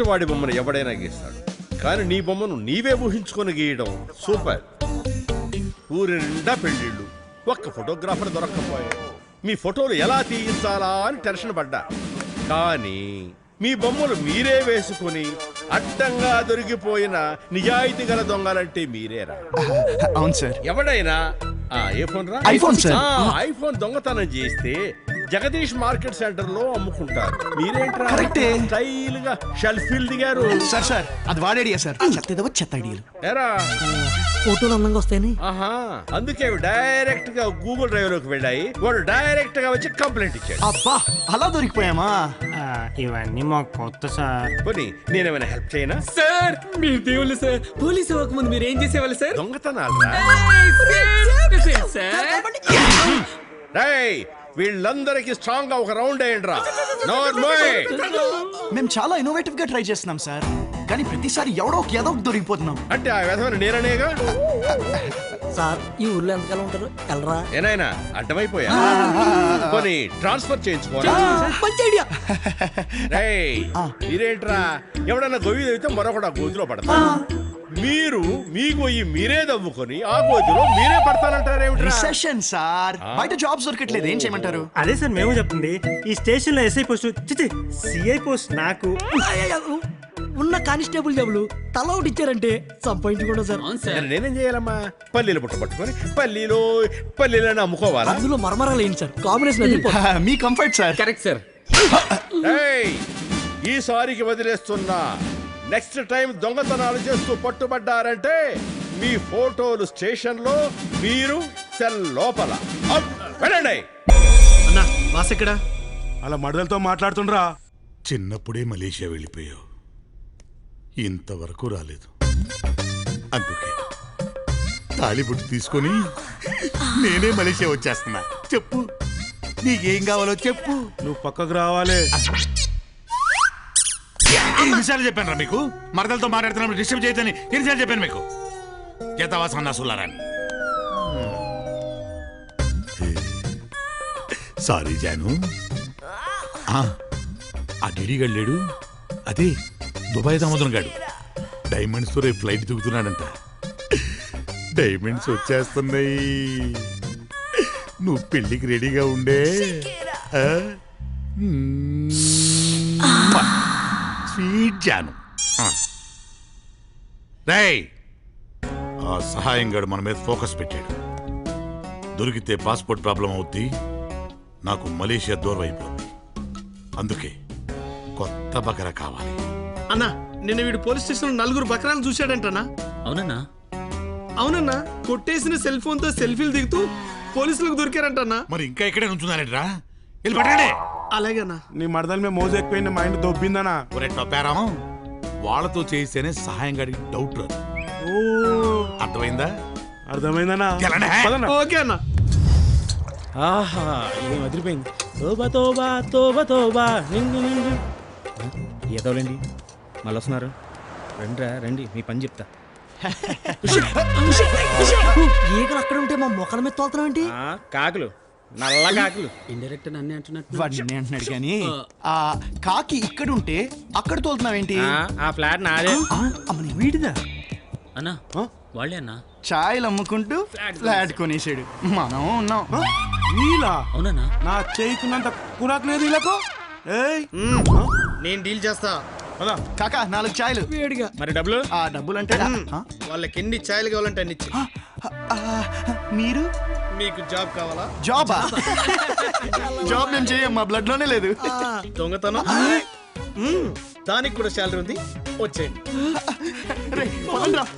ఎదుటివాడి బొమ్మను ఎవడైనా గీస్తాడు, కానీ నీ బొమ్మను నీవే ఊహించుకొని గీయడం సూపర్. ఊరి నిండా పెళ్ళిళ్ళు, ఒక్క ఫోటోగ్రాఫర్ దొరక్కపోయా. మీ ఫోటోలు ఎలా తీయించాలా అని టెన్షన్ పడ్డా. కానీ మీ బొమ్మలు మీరే వేసుకుని అడ్డంగా దొరికిపోయిన నిజాయితీ గల దొంగలంటే మీరేరా? అవును సార్. ఎవడైనా ఏ ఫోన్ రా? IPhone sir. ఐఫోన్ దొంగతనం చేస్తే జగదీష్ మార్కెట్ సెంటర్ లో అమ్ముకుంటారు. మీరేంట్రా స్టైల్ గా షెల్ఫీలు దిగారు? సార్ సార్ అది వాడేడియా సార్, చెత్త ఐడియాలు. ఎరా ఫోటోలు అందంగా వస్తాయని. ఆహా, అందుకే డైరెక్ట్ గా గూగుల్ డ్రైవ్ లోకి వెళ్ళాయి. వాడు డైరెక్ట్ గా వచ్చి కంప్లైంట్ ఇచ్చాడు. అబ్బా అలా దొరికిపోయామా? ఇవన్నీ మాకు కొత్త సార్. పోనీ నేనేమైనా హెల్ప్ చేయనా? సార్ మీరు దేవుళ్ళు సార్. పోలీసు అవ్వకముందు మీరు ఏం చేసేవాళ్ళు సార్? దొంగతనాలు. వీళ్ళందరికి స్ట్రాంగ్ గా ఒక రౌండ్ వేయండి రా. మేము చాలా ఇన్నోవేటివ్ గా ట్రై చేస్తున్నాం సార్, కానీ ప్రతిసారి ఎవడో ఏదో దొరికిపోతున్నాం. అంటే ఆ విధమైన నేరనేగా. సార్ ఈ ఊర్లో ఎంతకాలం ఉంటారు? వెళ్ళరా ఏనాయనా అడ్డమైపోయా. పోనీ ట్రాన్స్ఫర్ చేయించుకోరా. మంచి ఐడియా. మీరేంట్రా ఎవడన్నా గొయ్యి తెగితే మరొకటి ఆ గోతిలో పడతా. మీరు మీ గొయ్యి మీరే దవ్వుకొని ఆ గోతిలో మీరే పడతానంటారేమిటి? రిసెషన్ సార్, బయట జాబ్స్ దొరకట్లేదు, ఏం చేయమంటారు? అదే సార్ మేము చెప్తుంది. ఈ స్టేషన్ లో ఎస్ఐ పోస్ట్ సిఐ పోస్ట్ నాకు ఉన్న కానిస్టేబుల్ జాబులు తల ఒకటి ఇచ్చారంటే సంపాదించుకోండి సార్. నేనేం చేయాలమ్మా? పల్లీలు పుట్ట పట్టుకొని పల్లీలను అమ్ముకోవాలా? అందులో మరమరాలు ఏంటి సార్? కాంబినేషన్ మీ కంఫర్ట్ సార్. Correct sir. ఈసారికి వదిలేస్తున్నా. నెక్స్ట్ టైం దొంగతనాలు చేస్తూ పట్టుబడ్డారంటే మీ ఫోటోలు స్టేషన్ లో, మీరు సెల్ లోపల. వెళ్ళండి. అన్నా బాస్ ఎక్కడా? అలా మడదలతో మాట్లాడుతుండ్రా. చిన్నప్పుడే మలేషియా వెళ్ళిపోయావు, ఇంతవరకు రాలేదు. అందుకే తాళిబుట్టు తీసుకొని నేనే మలేషియా వచ్చేస్తున్నా. చెప్పు నీకేం కావాలో చెప్పు. నువ్వు పక్కకు రావాలి. ఎన్నిసార్లు చెప్పాను రా మీకు? మరదలతో మాట్లాడుతున్నప్పుడు డిస్టర్బ్ చేయొద్దని ఎన్నిసార్లు చెప్పాను మీకు? చేతావా సన్నాసులారాని. సారీ జాను. ఆ డిడిగాడు లేడు, అదే దుబాయ్ దామోదరం గాడు డైమండ్స్ తో రేపు ఫ్లైట్ దిగుతున్నాడంట. డైమండ్స్ వచ్చేస్తున్నాయి, నువ్వు పెళ్లికి రెడీగా ఉండే. స్వీట్ జాను. రేయ్, ఆ సహాయం గడు మన మీద ఫోకస్ పెట్టాడు. దొరికితే పాస్పోర్ట్ ప్రాబ్లం అవుద్ది, నాకు మలేషియా దూరం అయిపోద్ది. అందుకే కొత్త బకరా కావాలి. అన్నా నిన్న వీడు పోలీస్ స్టేషన్ లో 4 బకరాలు చూశాడంటనా? అవునన్నా. అవునన్నా, కొట్టేసిన సెల్ ఫోన్ తో సెల్ఫీలు దిగుతూ పోలీసులకు దొరికారంటన్నా. మరి ఇంకా ఇక్కడే నుంచున్నారంటరా? వెళ్ళి పట్టండి. అలాగేనా? నీ మరదల మీద మోజు ఎక్కువైంది, మైండ్ దొబ్బిందనా? ఒరే టొప్పారం, వాళ్ళతో చేస్తేనే సహాయం గడికి డౌట్ రాదు. అర్థమైందా? అర్థమైందనా? ఓకే అన్నా. ఆహా ఏం వదిలిపోయింది. తోబా తోబా తోబా తోబా నింగు నింగు. ఏదోలేండి మళ్ళీ వస్తున్నారు. రండి మీ పని చెప్తా. ఈగలు అక్కడ ఉంటే మా మొక్కల మీద తోలుతున్నాం ఏంటి? కాకులు, నల్ల కాకులు. ఇండైరెక్ట్ అన్నీ అంటున్నట్టు వాడిని అంటున్నాడు కానీ ఆ కాకి ఇక్కడ ఉంటే అక్కడ తోలుతున్నావేంటి? ఆ ఫ్లాట్ నాదే. అమ్మని వీడిదా? అన్నా వాళ్ళే అన్నా. ఛాయలు అమ్ముకుంటూ ఫ్లాట్ కొనేసాడు, మనం ఉన్నాం. వీలా? అవునన్నా. నా చేయికున్నంత కురాకు లేదు వీళ్ళకు. నేను డీల్ చేస్తా. కాకా 4 ఛాయలు వేడిగా. మరి డబ్బులు? ఆ డబ్బులు అంటే వాళ్ళకి ఎన్ని ఛాయలు కావాలంటే అన్ని ఇచ్చి. మీరు మీకు జాబ్ కావాలా? జాబా? జాబ్ మేము చేయం, మా బ్లడ్ లోనే లేదు. దొంగతనం దానికి కూడా శాలరీ ఉంది, వచ్చేయండి.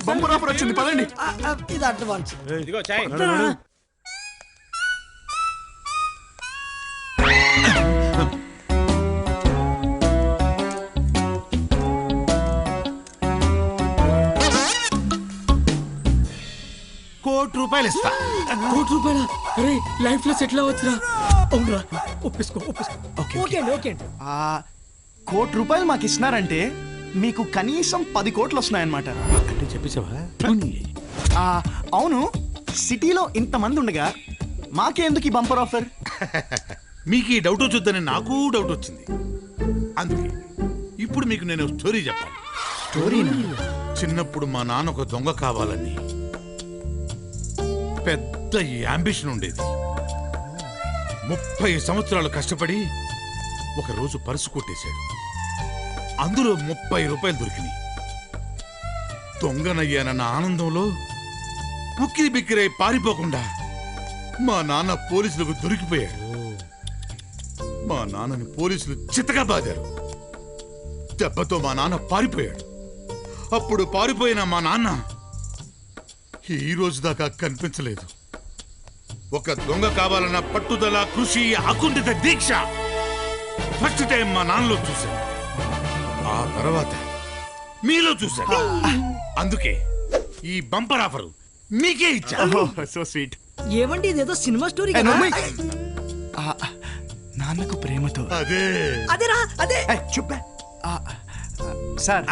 బంపర్ ఆఫర్ వచ్చింది, పదండి. ఇది అడ్వాన్స్. ఇదిగో చాయ్. ₹1,00,000 ఇస్తా. ₹1,00,000? అరే లైఫ్ లో సెటిల్ అవ్వచ్చురా. అవునరా, ఒప్పేసుకో. ఓకే అండి. ₹1,00,000 మాకు ఇస్తున్నారంటే మీకు కనీసం 10 కోట్లు వస్తున్నాయన్నమాట. అంటే చెప్పేసావా? అవును, సిటీలో ఇంతమంది ఉండగా మాకెందుకు ఈ బంపర్ ఆఫర్? మీకు ఈ డౌట్ వచ్చొద్దని నాకు డౌట్ వచ్చింది. అందుకే ఇప్పుడు మీకు నేను స్టోరీ చెప్పాలి. చిన్నప్పుడు మా నాన్న ఒక దొంగ కావాలని పెద్ద యాంబిషన్ ఉండేది. 30 సంవత్సరాలు కష్టపడి ఒక రోజు పర్సు కొట్టేశాడు. అందులో 30 రూపాయలు దొరికినాయి. దొంగనయ్యానన్న ఆనందంలో ఉక్కిరి బిక్కిరై పారిపోకుండా మా నాన్న పోలీసులకు దొరికిపోయాడు. మా నాన్నని పోలీసులు చిత్తగా బాదారు. దెబ్బతో మా నాన్న పారిపోయాడు. అప్పుడు పారిపోయిన మా నాన్న ఈ రోజు దాకా కనిపించలేదు. ఒక దొంగ కావాలన్న పట్టుదల, కృషి, అకుంఠిత దీక్ష ఫస్ట్ టైం మా నాన్నలో చూశాను. ఆ తర్వాత మీలో చూశాను. అందుకే ఈ బంపర్ ఆఫర్ మీకే ఇచ్చా. So sweet. ఏమండి ఇదేదో సినిమా స్టోరీ ఏ, కదా? నోర్మై. నాన్నకు ప్రేమతో. అదే అదేరా అదే. చెప్పా సార్,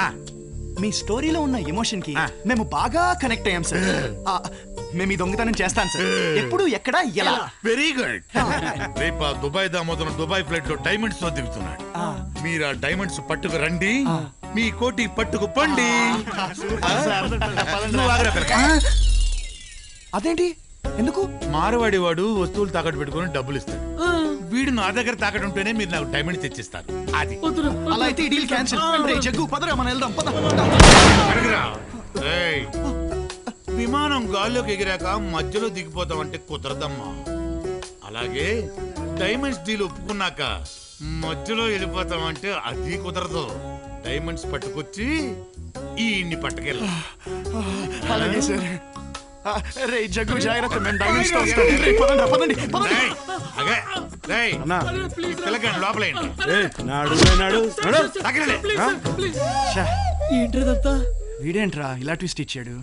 మీ స్టోరీలో ఉన్న ఎమోషన్ కి మేము బాగా కనెక్ట్ అయ్యాం సార్. మేము ఈ దొంగతనం చేస్తాం సార్. ఎప్పుడు, ఎక్కడ, ఎలా. Very good. రేపు ఆ దుబాయ్ దామోదరం దుబాయ్ ఫ్లైట్ లో డైమండ్స్ తో దిగుతున్నాడు. మీరు ఆ డైమండ్స్ పట్టుకు రండి, మీ కోటి పట్టుకు పండి. నువ్వు ఆగ్రా పిల్లక. అదేంటి, ఎందుకు? మారవాడి వాడు వస్తువులు తాకట్టు పెట్టుకుని డబ్బులు ఇస్తాడు. వీడు నా దగ్గర తాకట్టు ఉంటేనే మీరు నాకు డైమండ్స్ తెచ్చిస్తారు. అది అలా అయితే ఈ డీల్ క్యాన్సిల్. రే జగ్గు, పదరా మనం వెళ్దాం. పద. అడగరా. ఏయ్, విమానం గాల్లోకి ఎగిరాక మధ్యలో దిగిపోతామంటే కుదరదమ్మా. అలాగే డైమండ్స్ డీల్ ఒప్పుకున్నాక మధ్యలో వెళ్ళిపోతామంటే అది కుదరదు. డైమండ్స్ పట్టుకొచ్చి ఈ పట్టుకెళ్ళ. అలాగే సార్. రే జగ్గు, జాగ్రత్త. మేము డైమండ్స్ తో వస్తాం. రే, పదండి, పదండి, పదండి. అన్నా పిల్లకండి లోపల నాడు నాడు ఏంట్రదంతా? వీడేంట్రా ఇలా ట్విస్ట్ ఇచ్చాడు?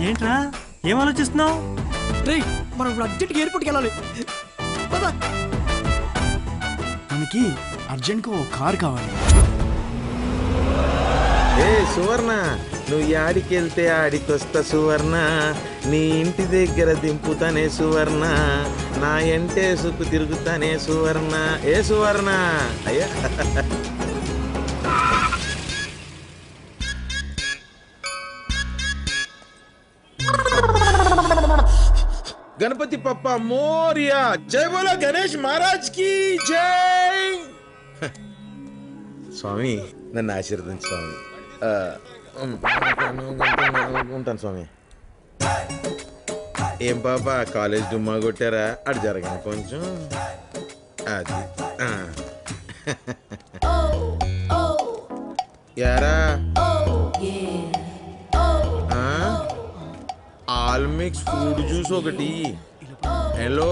ఏంట్రా ఏం ఆలోచిస్తున్నావు? రేయ్, మనం ఇప్పుడు అర్జెంట్గా ఎయిర్పోర్ట్కి వెళ్ళాలి. పద. మనకి అర్జెంట్ గా ఓ కార్ కావాలి. ఏ సువర్ణ, నువ్వు యాడికి వెళ్తే ఆడికొస్తా సువర్ణ, నీ ఇంటి దగ్గర దింపుతానే సువర్ణ, నా ఎంటే సుక్కు తిరుగుతానే సువర్ణ. ఏ సువర్ణ అయ్యా. గణపతి పప్ప మోరియా. జై బోలో గణేష్ మహారాజ్ కి జై. స్వామి నన్ను ఆశీర్వదించు స్వామి. ఉంటాను స్వామి. ఏం పాపా కాలేజ్ డుమ్మా కొట్టారా? అటు జరగను కొంచెం. అది యారా ఆల్ మిక్స్ ఫ్రూట్ జ్యూస్ ఒకటి. హలో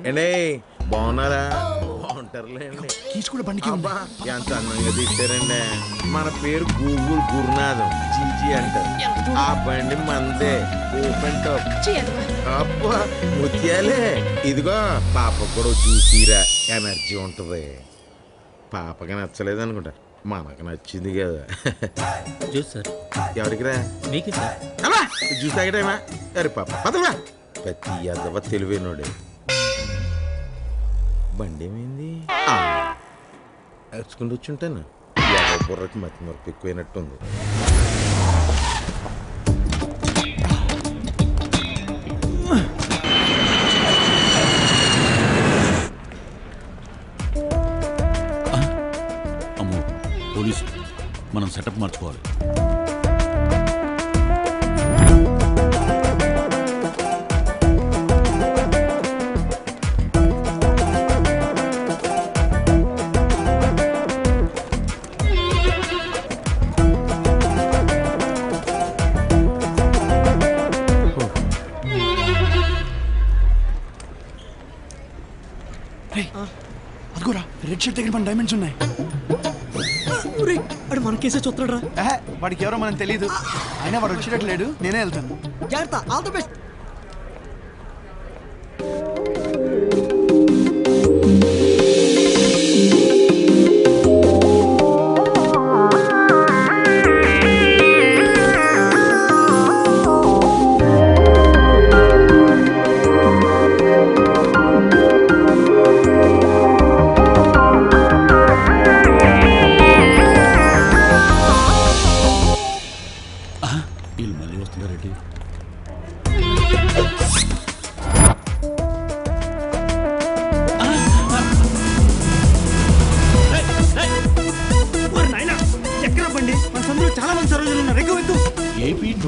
ఏండే, బాగున్నారా? బాగుంటారులేండి. కూడా బండికి అబ్బా ఎంత అందంగా తిట్టారండి. మన పేరు గూగుల్ గురునాథం, జీజీ అంటారు. ఆ బండి మందే, ఓపెన్ టాప్. అబ్బా ముత్యాలే. ఇదిగో పాపకు కూడా చూసిరా, ఎనర్జీ ఉంటది. పాపకి నచ్చలేదు అనుకుంటా, మనకు నచ్చింది కదా. Juice sir. ఎవరికి రా? మీకే సార్. అలా జ్యూస్ తాగడమా? అరే పాప పదవా. ప్రతి అదవ తెలివైనోడే. బండి ఏమైంది? ఎచ్చుకుంటూ వచ్చుంటాను. బుర్రకి మతి మరపు ఎక్కువైనట్టుంది. అమ్మో పోలీసు, మనం సెటప్ మార్చుకోవాలి. అదిగోరా, రెడ్ షర్ట్ దగ్గర మన డైమండ్స్ ఉన్నాయి. అడు మన కేసే చూస్తాడు రా. వాడికి ఎవరో మనం తెలియదు. అయినా వాడు వచ్చేటట్టు లేడు. నేనే వెళ్తాను. జాగ్రత్త. All the best.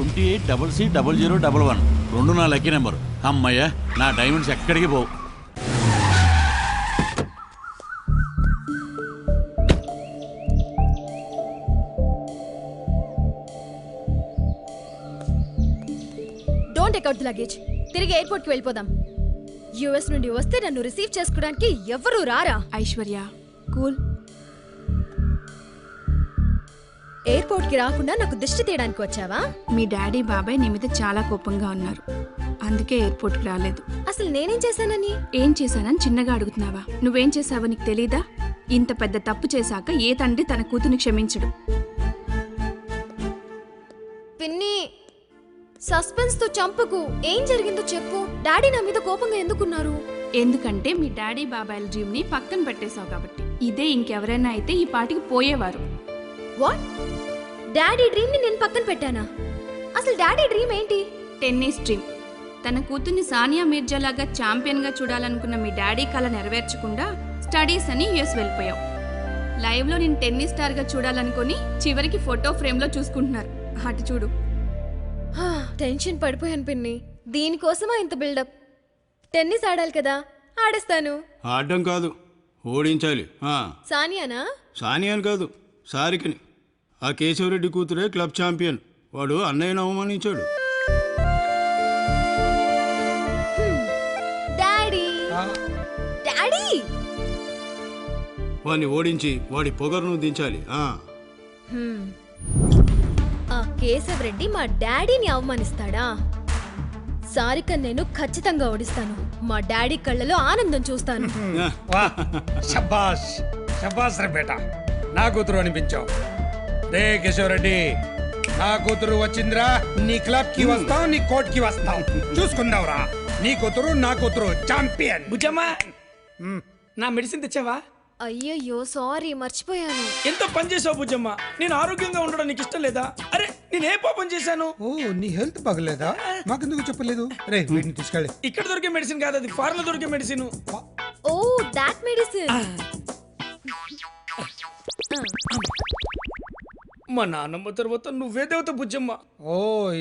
28CC0011 రెండు నా లక్కీ నెంబర్. అమ్మయ్య, నా డైమండ్స్ ఎక్కడికి పోవు. Don't take out the luggage. తిరిగి ఎయిర్పోర్ట్కి వెళ్ళిపోదాం. యుఎస్ నుండి వస్తే నన్ను రిసీవ్ చేసుకోవడానికి ఎవరు రారా? ఐశ్వర్య కూల్. ఎయిర్పోర్ట్కి రాకుండా నాకు దిష్టి తీయడానికి వచ్చావా? మీ డాడీ బాబాయ్ నీ మీద చాలా కోపంగా ఉన్నారు, అందుకే ఎయిర్పోర్ట్కి రాలేదు. అసలు నేనేం చేశానని? ఏం చేశానని చిన్నగా అడుగుతున్నావా? నువ్వేం చేశావో నీకు తెలీదా? ఇంత పెద్ద తప్పు చేశాక ఏ తండ్రి తన కూతుని క్షమించడు. పిన్ని, సస్పెన్స్ తో చంపకు. ఏం జరిగిందో చెప్పు. డాడీ నా మీద కోపంగా ఎందుకున్నారు? ఎందుకంటే మీ డాడీ బాబాయ్ డ్రీమ్ ని పక్కన పెట్టేశావు కాబట్టి. ఇదే ఇంకెవరైనా అయితే ఈ పాటికి పోయేవారు. వాట్? డాడీ డ్రీమ్ ని నేను పక్కన పెట్టానా? అసలు డాడీ డ్రీమ్ ఏంటి? Tennis dream. తన కూతుర్ని సానియా మీర్జా లాగా ఛాంపియన్ గా చూడాలనుకున్న మీ డాడీ కళ నెరవేర్చకుండా స్టడీస్ అని యుఎస్ వెళ్ళిపోయావు. లైవ్ లో నేను టెన్నిస్ స్టార్ గా చూడాలనుకుని చివరికి ఫోటో ఫ్రేమ్ లో చూసుకుంటున్నారు. అటు చూడు. టెన్షన్ పడిపోయాను పిన్ని. దీనికోసమా ఇంత బిల్డప్? టెన్నిస్ ఆడాలి కదా, ఆడేస్తాను. ఆడడం కాదు, ఓడించాలి. సానియానా? సానియాని కాదు, సారికని. ఆ కేశవరెడ్డి కూతురే క్లబ్ ఛాంపియన్. వాడు అన్నయ్యను అవమానించాడు. డాడీ డాడీ వాడిని ఓడించి వాడి పొగరును దించాలి. ఆ కేశవ్ రెడ్డి మా డాడీని అవమానిస్తాడా? సారిక నేను ఖచ్చితంగా ఓడిస్తాను. మా డాడీ కళ్ళలో ఆనందం చూస్తాను. శబాష్ శబాష్ రే బేటా, నా కూతురు అనిపించావు. రే కేశవ్ రెడ్డి, నా కూతురు వచ్చిందిరా. నీ క్లబ్ కి వస్తావు, నీ కోర్ట్ కి వస్తావు, చూసుకుందావురా. నీ కూతురు నా కూతురు ఛాంపియన్. బుజ్జమ్మా, నా మెడిసిన్ తెచ్చావా? అయ్యయ్యో సారీ, మర్చిపోయాను. ఎంత పని చేసావు బుజ్జమ్మ. నేను ఆరోగ్యంగా ఉండడం నీకు ఇష్టం లేదా? అరే నేను ఏ పాపం చేశాను? ఓ, నీ హెల్త్ బాగలేదా? మాకెందుకు చెప్పలేదు? రే వీటిని తీసుకెళ్ళి. ఇక్కడ దొరికే మెడిసిన్ కాదు, అది ఫారెన్ లో దొరికే మెడిసిన్. Oh that medicine. మా నాన్నమ్మ తర్వాత నువ్వే దేవత బుజ్జమ్మ. ఓ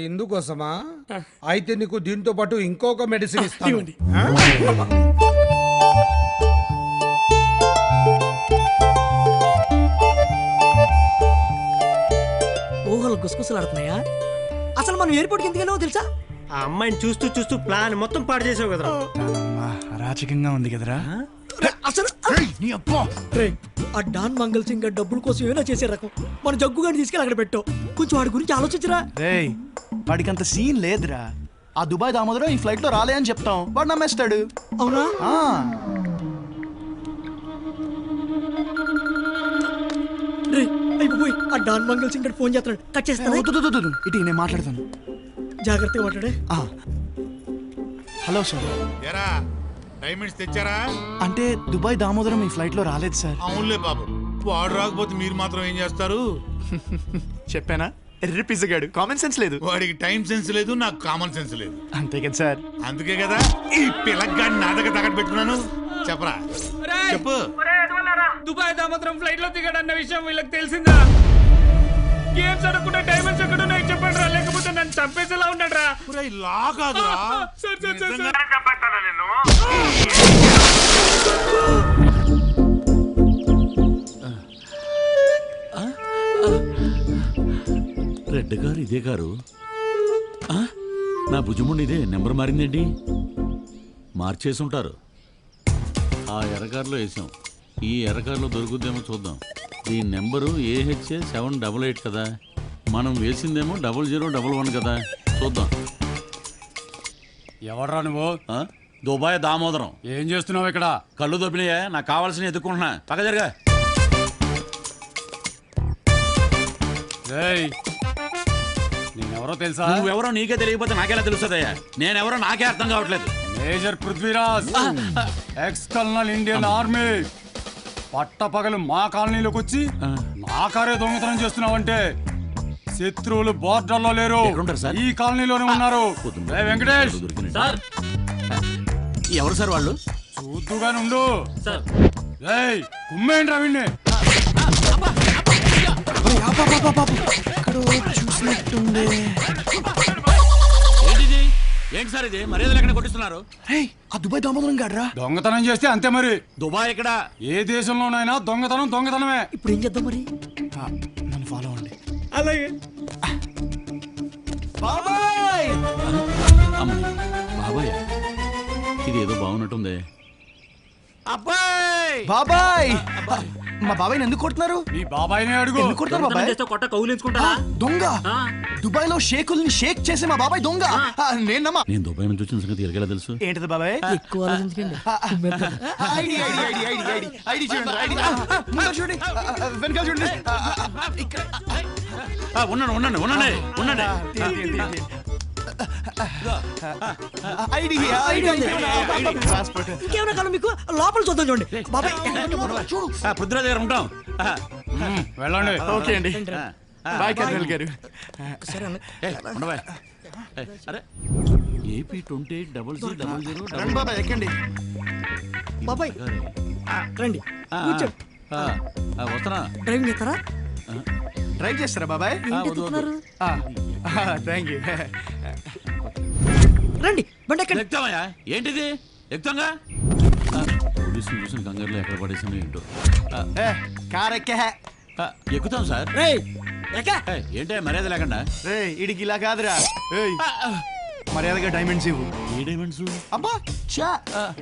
ఇందుకోసమా? అయితే నీకు దీంతో పాటు ఇంకొక మెడిసిన్ ఇస్తాను. ఊహలు గుసగుసలాడుతున్నాయా? అసలు మనం ఎయిర్పోర్ట్కి ఎందుకు వెళ్ళామో తెలుసా? ఆ అమ్మాయిని చూస్తూ చూస్తూ ప్లాన్ మొత్తం పాడు చేసావు కదరా. అరాచకంగా ఉంది కదరా. అసలు ఆ డాన్ మంగల్ సింగ్ డబ్బుల కోసం ఏమైనా చేసే రకం. మన జగ్గు గారిని తీసుకెళ్ళి అక్కడ పెట్టావు. కొంచెం వాడి గురించి ఆలోచించరా. రేయ్, వాడికి అంత సీన్ లేదురా. ఆ దుబాయ్ దామోదరం ఈ ఫ్లైట్ లో రాలే అని చెప్తాం, వాడు నమ్మేస్తాడు. అవునా? అయిపోయి ఆ డాన్ మంగల్ సింగ్ ఫోన్ చేస్తున్నాడు. కట్ చేస్తాను. ఇటు నేను మాట్లాడతాను. జాగ్రత్తగా మాట్లాడే. Hello sir. ఎరా డైమండ్స్ తెచ్చారా? అంటే దుబాయ్ దామోదరం ఈ ఫ్లైట్ లో రాలేదు సార్. అవునులే బాబు, వాడు రాకపోతే మీరు మాత్రం ఏం చేస్తారు? చెప్పానా, ఎర్రి పిజ్జగాడు, కామన్ సెన్స్ లేదు. వాడికి టైం సెన్స్ లేదు, నాకు కామన్ సెన్స్ లేదు. అంతే కదా సార్. అందుకే కదా ఈ పిల్లగాడిని నా దగ్గర తగ్గట్టు పెట్టుకున్నాను. చెప్పరా, చెప్పు. దుబాయ్ దామోదరం ఫ్లైట్ లో దిగాడన్న విషయం వీళ్ళకి తెలిసిందా? గేమ్స్ ఆడకుండా డైమండ్స్ ఎక్కడ ఉన్నాయి చెప్పండి రా, లేకపోతే నన్ను చంపేసేలా ఉన్నాడు రా. లా కాదురా, రెడ్ కారు ఇదే కారు. నా భుజముండి ఇదే నెంబర్ మారిందేంటి? మార్చేసి ఉంటారు. ఆ ఎర్రకారులో వేసాం, ఈ ఎర్రకారులో దొరుకుద్దేమో చూద్దాం. దీని నెంబరు AHA 788 కదా, మనం వేసిందేమో 0011 కదా. చూద్దాం. ఎవర్రా నువ్వు? దుబాయ్ దామోదరం. ఏం చేస్తున్నావు ఇక్కడ? కళ్ళు దొబ్బినాయా? నాకు కావాల్సిన ఎదుర్కొంటున్నా. పక్క జరగా. నేనెవరో తెలుసా? నువ్వెవరో నీకే తెలియకపోతే నాకెలా తెలుస్తుందయ్యా? నేనెవరో నాకే అర్థం కావట్లేదు. Major Prithviraj, X colonel Indian army. పట్టపగలు మా కాలనీలోకి వచ్చి నా కారే దొంగతనం చేస్తున్నావంటే శత్రువులు బోర్డర్లో లేరు, ఈ కాలనీలోనే ఉన్నారు. వెంకటేష్, ఎవరు సార్ వాళ్ళు? చూద్దుగానే ఉండు. కుమ్మేంట్రా వీణ్ణి. చూసినట్టుంది. ఏంటిది? ఏంటి సార్ ఇది? మర్యాదలు ఎక్కడ కొట్టిస్తున్నారు? ఆ దుబాయ్ దామోదరం గాడ్రా. దొంగతనం చేస్తే అంతే మరి. దుబాయ్ ఎక్కడ? ఏ దేశంలోనైనా దొంగతనం దొంగతనమే. ఇప్పుడు ఏం చేద్దాం మరి? నన్ను ఫాలో అవ్వండి. అలాగే. బాబాయ్ అమ్మని బాబాయ్, ఇది ఏదో బాగున్నట్టుంది. అబ్బాయ్ బాబాయ్, మా బాబాయ్ ఎందుకు కొడుతున్నారు? నీ బాబాయ్నే అడుగు. ఎందుకు కొడుతున్నారు బాబాయ్? కొట్ట కౌలించుకుంటా. దొంగ దుబాయ్ లో షేకుల్ని షేక్ చేసే మా బాబాయ్ దొంగ. నేను నమ్మా. నేను దుబాయ్ నుంచి వచ్చిన సంగతి ఎలాగెలా తెలుసు? ఏంటిది బాబాయ్? ఎక్కువ ఆలోచించకండి. ఐడి చూడండి. ఐడి ముందర చూడండి, వెనకాల చూడండి. ఉండండి. ఇంకేమైనా కాలం మీకు లోపల చూద్దాం చూడండి. బాబాయ్ చూడు. పృథ్వీరాజ్ గారు ఉంటాం. వెళ్ళండి. ఓకే అండి. బాయ్ కర్నల్ గారు. ఉండవా? అరే ఏపీ 280000. రండి బాబాయ్, ఎక్కండి. బాబాయ్ రండి, కూర్చోండి. వస్తున్నా. డ్రైవింగ్ చేస్తారా? డ్రైవ్ చేస్తారా బాబాయ్? Thank you. రండి, బండి ఎక్కండి. ఎక్కుతామయ్యా. ఏంటిది? ఎక్కుతాంగా. పోలీసులు చూసిన కంగారులో ఎక్కడ పడేసాను ఏంటో. కార్ ఎక్కే. ఎక్కుతాం సార్. ఏంటే మర్యాద లేకుండా? ఇడికి ఇలా కాదురా. మర్యాదగా డైమండ్స్ ఇవ్వు. ఏ డైమండ్స్? అబ్బా చా,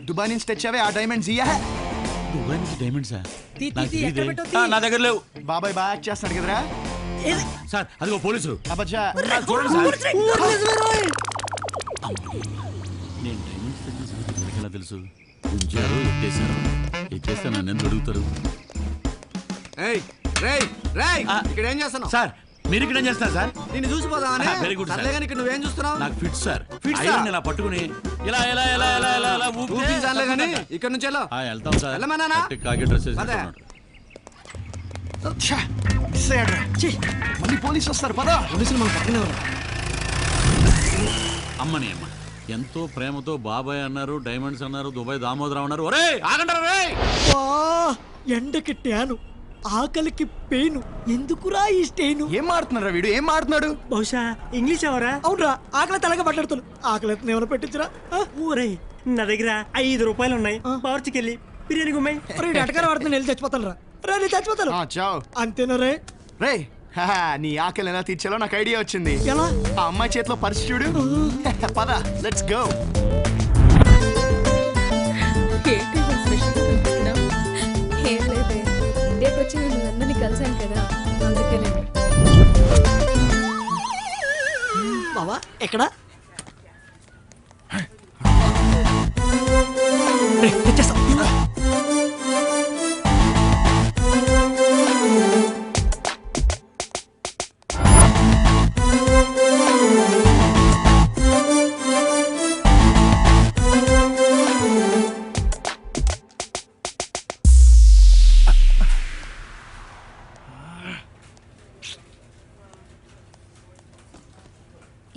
దుబాయ్ నుంచి తెచ్చావే ఆ డైమండ్స్ ఇయ్యా. దుబాయ్ నుంచి డైమండ్సా? నా దగ్గర లేవు. బాబాయ్ బాగా చేస్తాడు కదరా సార్. అదిగో పోలీసులు. అబ్బా చూడండి సార్. నేను డైమండ్స్ తెచ్చిన సంగతి మీకు ఎలా తెలుసు? ఉంచారు, ఎక్కేస్తే నన్ను ఎందుకు అడుగుతారు? ఇక్కడ ఏం చేస్తున్నావు సార్? మీరు ఇక్కడ ఏం చేస్తారు సార్? నిన్ను చూసిపోదామని. Very good sir. ఇక్కడ నువ్వేం చూస్తున్నావు? నాకు ఫిట్ సార్. ఇలా పట్టుకుని ఇలా ఇలా ఇలా ఇలా ఇలా ఇలా ఊపించాలే కానీ ఇక్కడ నుంచి వెళ్తాం సార్. వెళ్ళమన్నానా? కాకి డ్రెస్ మళ్ళీ పోలీసు వస్తారు. పదా పోలీసులు మన పక్కనే ఉన్నారు. అమ్మని అమ్మ ఎంతో ప్రేమతో బాబాయ్ అన్నారు, డైమండ్స్ అన్నారు, దుబాయ్ దామోదరం అన్నారు. ఒరే ఆగంటారా? ఎండకి ట్యాను, ఆకలికి పెయిన్, ఎందుకురా ఈ స్టెయిన్? ఏం మాడుతున్నారా వీడు? ఏం మాడుతున్నాడు? బహుశా ఇంగ్లీష్ ఎవరా? అవునరా, ఆకలి తెలగా మాట్లాడుతాను. ఆకలి ఏమైనా పెట్టించరా? ఊరే నా దగ్గర 5 రూపాయలు ఉన్నాయి. బావర్చికెళ్ళి బిర్యానీ గుమ్మాయి. ఎటకారం వాడుతున్నా, వెళ్ళి చచ్చిపోతాను రా. రే నేను చచ్చిపోతాను. అంతేనా రే? రే నీ ఆకలి ఎలా తీర్చాలో నాకు ఐడియా వచ్చింది. ఎలా? ఆ అమ్మాయి చేతిలో పర్సు చూడు. పద లెట్స్ గో. ఇండియాకి వచ్చి నేను అందరినీ కలిసాను కదా, అందుకే. బావా ఎక్కడా? తెచ్చేస్తా.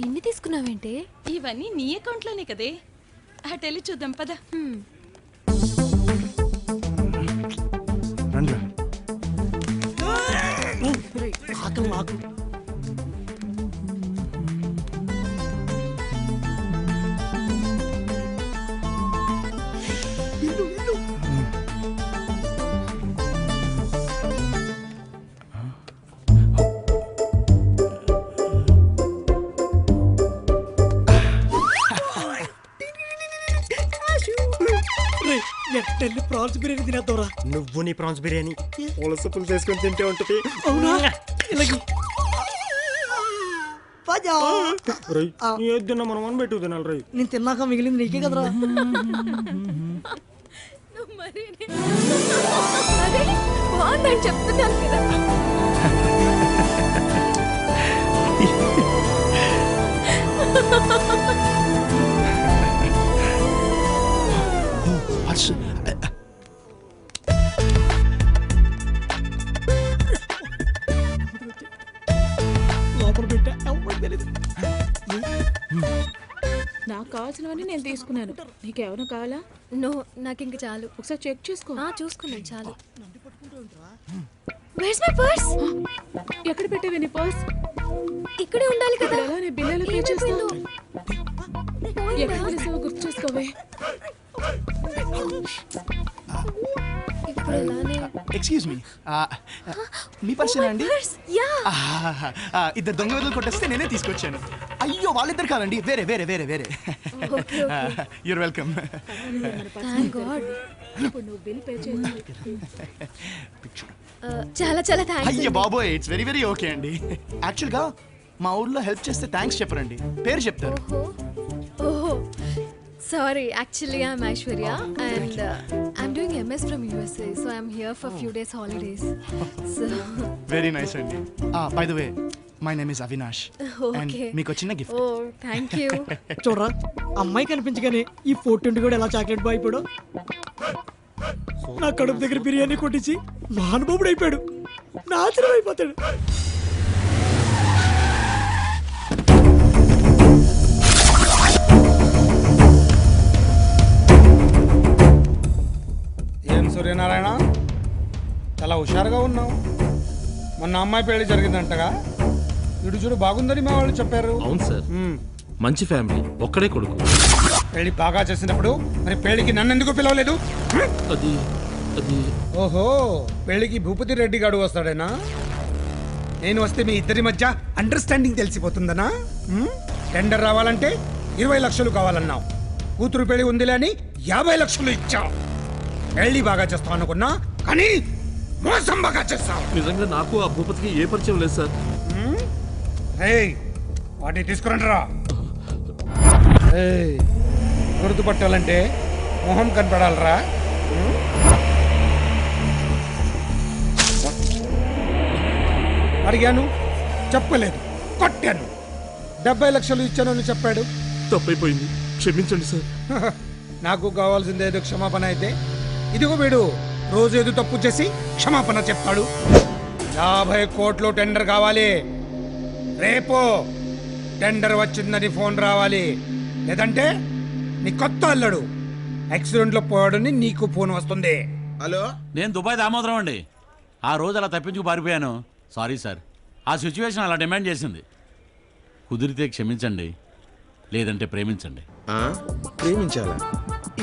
ఎన్ని తీసుకున్నావేంటే? ఇవన్నీ నీ అకౌంట్లోనే కదే. అటెళ్ళి చూద్దాం పద. ఆకలి నాకు. ఎట్టెళ్ళి ప్రాన్స్ బిర్యానీ తినేద్దాంరా. నువ్వు నీ ప్రాన్స్ బిర్యానీ పులుసు చేసుకొని తింటే ఉంటుంది. అవునా? ఇలాగే ఏది తిన్నా మనం అని పెట్టి తినాలి రై. నేను తిన్నాక మిగిలింది నీకే కదరా. బాగుందని చెప్తున్నాను కదా. లోపల పెట్టా ఎవరికి తెలియదు. నాకు కావాల్సినవన్నీ నేను తీసుకున్నాను. నీకేమైనా కావాలా? నో, నాకు ఇంక చాలు. ఒకసారి చెక్ చేసుకో. చూసుకున్నాను, చాలు. Where's my purse? ఎక్కడ పెట్టావే నీ పర్స్? ఇక్కడే ఉండాలి కదా. ఎలా నీ బిల్లులు పే చేస్తావు? ఎక్కడ వదిలేసావో గుర్తు చేసుకోవే. ఎక్స్క్యూజ్ మీ, మీ పర్సన్ అండి? యా. ఇద్దరు దొంగ వెదలు కొట్టేస్తే నేనే తీసుకొచ్చాను. అయ్యో వాళ్ళిద్దరు కాదండి, వేరే వేరే వేరే వేరే. You're welcome. Thank God. ఇప్పుడు నువ్వు బిల్ పే చేయాలి. చాలా చాలా థాంక్స్. అయ్యో బాబోయ్, ఇట్స్ వెరీ వెరీ ఓకే అండి. యాక్చువల్గా మా ఊర్లో హెల్ప్ చేస్తే థ్యాంక్స్ చెప్పరండి, పేరు చెప్తారు. ఓహో sorry, actually I'm Aishwarya and I'm doing MS from USA, so I'm here for few days holidays. So very nice అండి. By the way, my name is Avinash. And okay. మీకు చిన్న gift. Oh, thank you. చూడరా అమ్మాయి కనిపించగానే ఈ 420 కూడా ఎలా chocolate boy అయిపోయాడు. నా కడుపు దగ్గర బిర్యానీ కొట్టించి మహానుభావుడు అయిపోయాడు, నాశనం అయిపోతాడు. సూర్యనారాయణ, చాలా హుషారుగా ఉన్నావు. మొన్న అమ్మాయి పెళ్లి జరిగిందంటగా, ఇడు చూడు బాగుందని మా వాళ్ళు చెప్పారు. అవును సార్, మంచి ఫ్యామిలీ, ఒక్కడే కొడుకు. పెళ్లి బాగా చేసినప్పుడు మరి పెళ్లికి నన్ను ఎందుకు పిలవలేదు? అది అది ఓహో, పెళ్లికి భూపతి రెడ్డి గాడు వస్తాడేనా? నేను వస్తే మీ ఇద్దరి మధ్య అండర్స్టాండింగ్ తెలిసిపోతుందనా? టెండర్ రావాలంటే 20 లక్షలు కావాలన్నావు. కూతురు పెళ్లి ఉందిలే అని 50 లక్షలు ఇచ్చావు. పెళ్లి బాగా చేస్తావు అనుకున్నా, కానీ మోసం బాగా చేస్తావు. నిజంగా నాకు ఆ భూపతికి ఏ పరిచయం లేదు సార్. వాటిని తీసుకురండి రా. గుర్తుపట్టాలంటే మొహం కనపడాలరా. అడిగాను, చెప్పలేదు, కొట్టాను. 70 లక్షలు ఇచ్చాను అని చెప్పాడు. తప్పైపోయింది, క్షమించండి సార్. నాకు కావాల్సింది ఏదో క్షమాపణ అయితే, ఇదిగో వీడు రోజు ఏదో తప్పు చేసి క్షమాపణ చెప్తాడు. 50 కోట్లు టెండర్ కావాలి. రేపు టెండర్ వచ్చిందని ఫోన్ రావాలి, లేదంటే నీ కొత్త అల్లుడు యాక్సిడెంట్లో పోయాడని నీకు ఫోన్ వస్తుంది. హలో, నేను దుబాయ్ దామోదరం అండి. ఆ రోజు అలా తప్పించుకు పారిపోయాను. సారీ సార్, ఆ సిచ్యువేషన్ అలా డిమాండ్ చేసింది. కుదిరితే క్షమించండి, లేదంటే ప్రేమించండి. ప్రేమించాలా?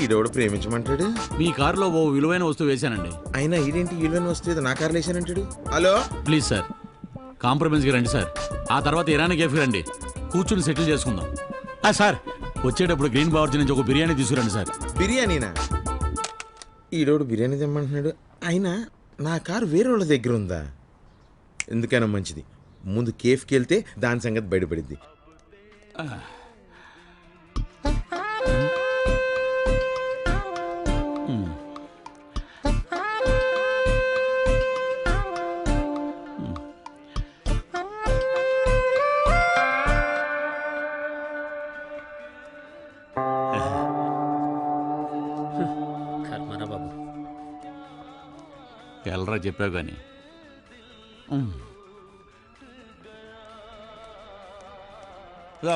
ఈడోడు ప్రేమించమంటాడు. మీ కారులో ఓ విలువైన వస్తువు వేశానండి. అయినా ఈడేంటి విలువైన వస్తువు నా కారులో వేసానంటాడు? హలో ప్లీజ్ సార్, కాంప్రమైజ్కి రండి సార్. ఆ తర్వాత ఇరానీ కేఫ్కి రండి, కూర్చుని సెటిల్ చేసుకుందాం. సార్, వచ్చేటప్పుడు గ్రీన్ బావర్జీ నుంచి ఒక బిర్యానీ తీసుకురండి సార్. బిర్యానీనా? ఈడోడు బిర్యానీ తెమ్మంటున్నాడు. అయినా నా కారు వేరే వాళ్ళ దగ్గర ఉందా? ఎందుకైనా మంచిది, ముందు కేఫ్కి వెళ్తే దాని సంగతి బయటపడింది. ఎల్లరా చెప్పావు కానీ.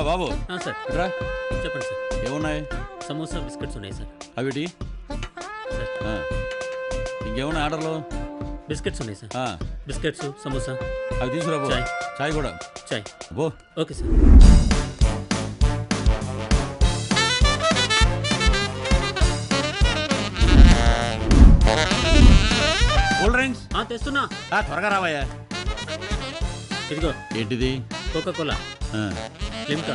బాబు సార్, రా. చెప్పండి సార్. ఏమున్నాయి? సమోసా బిస్కెట్స్ ఉన్నాయి సార్. అవిటి ఇంకేమున్నాయి ఆర్డర్లో? బిస్కెట్స్ ఉన్నాయి సార్. బిస్కెట్స్, సమోసా అవి తీసుకురా. చాయ్. చాయ్ కూడా. చాయ్. బో. Okay sir. కూల్ డ్రింక్స్ తెస్తున్నా. త్వరగా రావయ్యా. ఇదిగో. ఏంటిది? Coca Cola, Limca.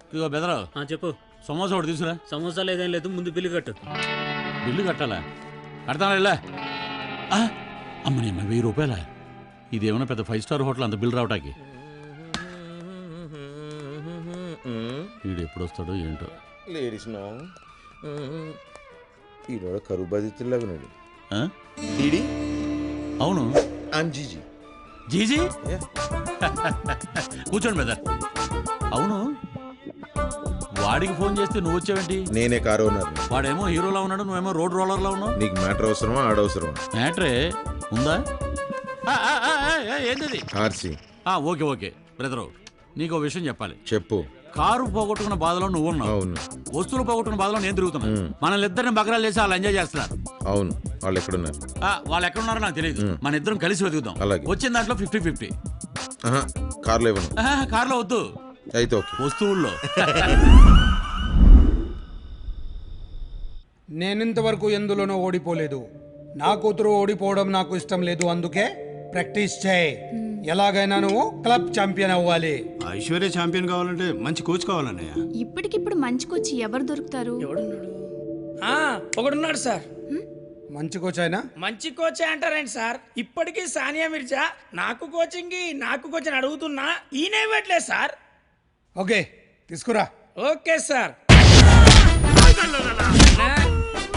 ఇదిగో బెదరావు. చెప్పు. సమోసా ఒకటి తీసుకురా. సమోసా లేదేం లేదు, ముందు బిల్లు కట్టు. బిల్లు కట్టాలా? కడతాను వెళ్ళా. అమ్మని అమ్మ 1000 రూపాయలా? ఇదేమన్నా పెద్ద 5 స్టార్ హోటల్ అంత బిల్లు రావటానికి? వీడు ఎప్పుడు వస్తాడో ఏంటో. లేడీస్ ఈరోజు కరువు బాధితుల్లాగా ఉన్నాడు. అవును, జీజీ. జీజీ కూర్చోండి బెదర్. అవును, వాడికి ఫోన్ చేస్తే నువ్వు వచ్చావేంటి? నేనే కారు ఓనర్. వాడేమో హీరోలా ఉన్నాడు, నువ్వేమో రోడ్ రోలర్లా ఉన్నావు. నీకు మ్యాటర్ అవసరమా ఆడవసరమా? మ్యాటరే ఉందా? ఏంటిది? ఆర్సీ. ఓకే ఓకే బ్రదరు, నీకు విషయం చెప్పాలి. చెప్పు. కారు పోగొట్టుకున్న బాధలో నువ్వు ఉన్నావు, అవును. వస్తువులు పోగొట్టుకున్న బాధలో నేను తిరుగుతున్నా. మనల్ని ఇద్దరిని బకరాలు చేసి వాళ్ళు ఎంజాయ్ చేస్తున్నారు. అవును. వాళ్ళు ఎక్కడున్నారు? వాళ్ళు ఎక్కడ ఉన్నారో నాకు తెలియదు. మన ఇద్దరం కలిసి వెతుకుదాం. అలాగే. వచ్చిన దాంట్లో 50-50. కార్లో ఇవ్వను. కార్లో వద్దు, అయితే ఓకే. వస్తువుల్లో. నేనింతవరకు ఎందులోనూ ఓడిపోలేదు. నా కూతురు ఓడిపోవడం నాకు ఇష్టం లేదు. అందుకే ప్రాక్టీస్ చేయి. ఎలాగైనా నువ్వు క్లబ్ ఛాంపియన్ అవ్వాలి. ఐశ్వర్య ఛాంపియన్ కావాలంటే మంచి కోచ్ కావాలన్నయ్య. ఇప్పటికిప్పుడు మంచి కోచ్ ఎవరు దొరుకుతారు? ఒకడున్నాడు సార్. మంచి కోచ్ అయినా మంచి కోచే అంటారేంటి సార్? ఇప్పటికీ సానియా మిర్జా నాకు కోచ్ అని అడుగుతున్నా, ఈయన ఇవ్వట్లేదు సార్. ఓకే, తీసుకురా. Okay sir.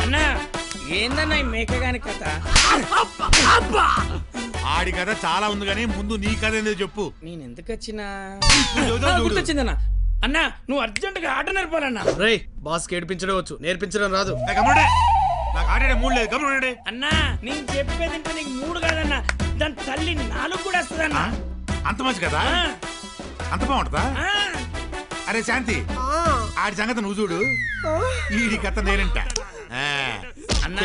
అన్నా ఏందన్నా ఈ మేకగాని కథ? ఆడి కథ చాలా ఉంది కానీ ముందు నీ కథ ఏందో చెప్పు. నేను ఎందుకు వచ్చినా గుర్తొచ్చిందన్నా. అన్నా నువ్వు అర్జెంటుగా ఆట నేర్పాలన్నా. రేయ్, బాస్ ఏడిపించడం వచ్చు, నేర్పించడం రాదు. నాకు ఆడే మూడు లేదు. గమనండి అన్నా, నేను చెప్పేది నీకు 3 కాదన్నా, దాని తల్లి 4 కూడా వస్తుందన్నా. అంత మంచి కదా? అంత బాగుంటుందా? అరే శాంతి, ఆడి సంగతి నువ్వు చూడు. ఈ కథ నేనంట. అన్నా,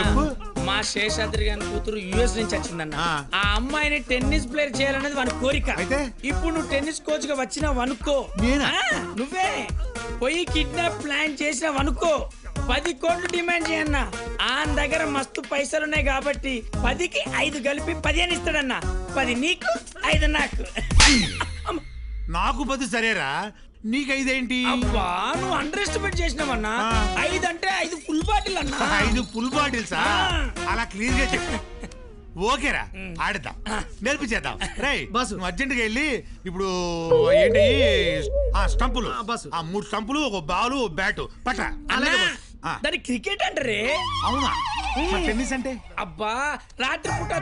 మా శేషాద్రి గారి కూతురు యుఎస్ నుంచి వచ్చిందన్న. ఆ అమ్మాయిని టెన్నిస్ ప్లేయర్ చేయాలనేది వాని కోరిక. అయితే ఇప్పుడు నువ్వు టెన్నిస్ కోచ్ గా వచ్చినావు అనుకో, నువ్వే పోయి కిడ్నాప్ ప్లాన్ చేసినావు అనుకో, 10 కోట్లు డిమాండ్ చేయన్నా. ఆ దగ్గర మస్తు పైసలున్నాయి కాబట్టి 10కి 5 కలిపి 15 ఇస్తాడన్నా. 10 నీకు, 5 నాకు. నాకు 10 సరేరా, నీకు 5 ఏంటి? అబ్బా, నువ్వు అండర్ ఎస్టిమేట్ చేసినావన్నా. 5 అంటే 5 ఫుల్ బాటిల్ అన్నా. 5 ఫుల్ బాటిల్సా? అలా క్లియర్ గా చెప్పు. ఓకేరా, ఆడదాం, నేర్పించేద్దాం. రై బస్, నువ్వు అర్జెంట్ గా వెళ్ళి ఇప్పుడు ఏంటి స్టంపులు, 3 స్టంపులు, ఒక బాలు, బ్యాటు పట్ట. దాని క్రికెట్ అంటారే. అవునా? టెన్నిస్ అంటే? అబ్బా, రాత్రి పూట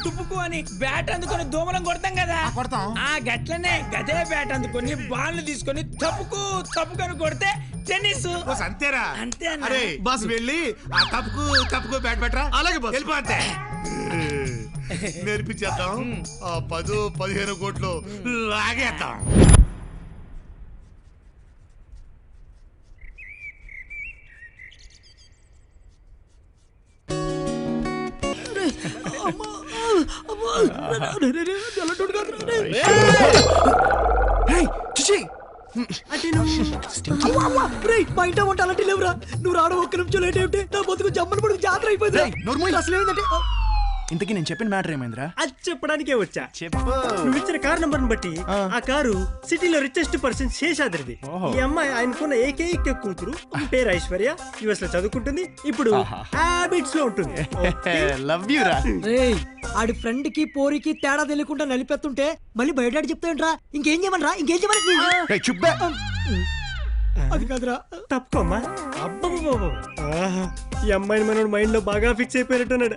తుప్పుకు అని బ్యాట్ అందుకొని దోమలం కొడతాం కదా, కొడతాం. ఆ గట్లనే గదే బ్యాట్ అందుకొని బాల్ తీసుకొని తప్పుకొని కొడితే టెన్నిస్. అంతేరా? అంతే. అరే బస్ వెళ్ళి ఆ తప్పుకు బ్యాట్ పెట్టరా. అలాగే వెళ్ళిపోతే నేర్పించేద్దాం. 10-15 కోట్లు లాగేద్దాం. బయట ఉంటే అలాంటి లేవురా. నువ్వు రావడం 1 నిమిషం లేట్ అయితే నా బతుకు జమ్మని పడుకు జాతర అయిపోయింది. అసలు ఏంటంటే ఇంతకీ నేను చెప్పిన మ్యాటర్ ఏమైందిరా? అది చెప్పడానికే వచ్చా. చెప్పు. నువ్వు ఇచ్చిన కార్ నంబర్ బట్టి ఆ కారు సిటీలో రిచెస్ట్ పర్సన్ శేషాద్రిది. ఈ అమ్మాయి ఆయనకున్న ఏకైక కూతురు, పేరు ఐశ్వర్య, యుఎస్ లో చదువుకుంటుంది. ఇప్పుడు హ్యాబిట్స్ లో ఉంటుంది. లవ్ యు రా. ఆడి ఫ్రెండ్ కి పోరికి తేడా తెలియకుండా నలిపెత్తుంటే మళ్ళీ బయట చెప్తాయంట్రా. ఇంకేం చేయమనరా? అది కాదురా, తప్పుకోమ్మా. అబ్బా, ఈ అమ్మాయిని మనోడు మైండ్ లో బాగా ఫిక్స్ అయిపోయినట్టున్నాడు.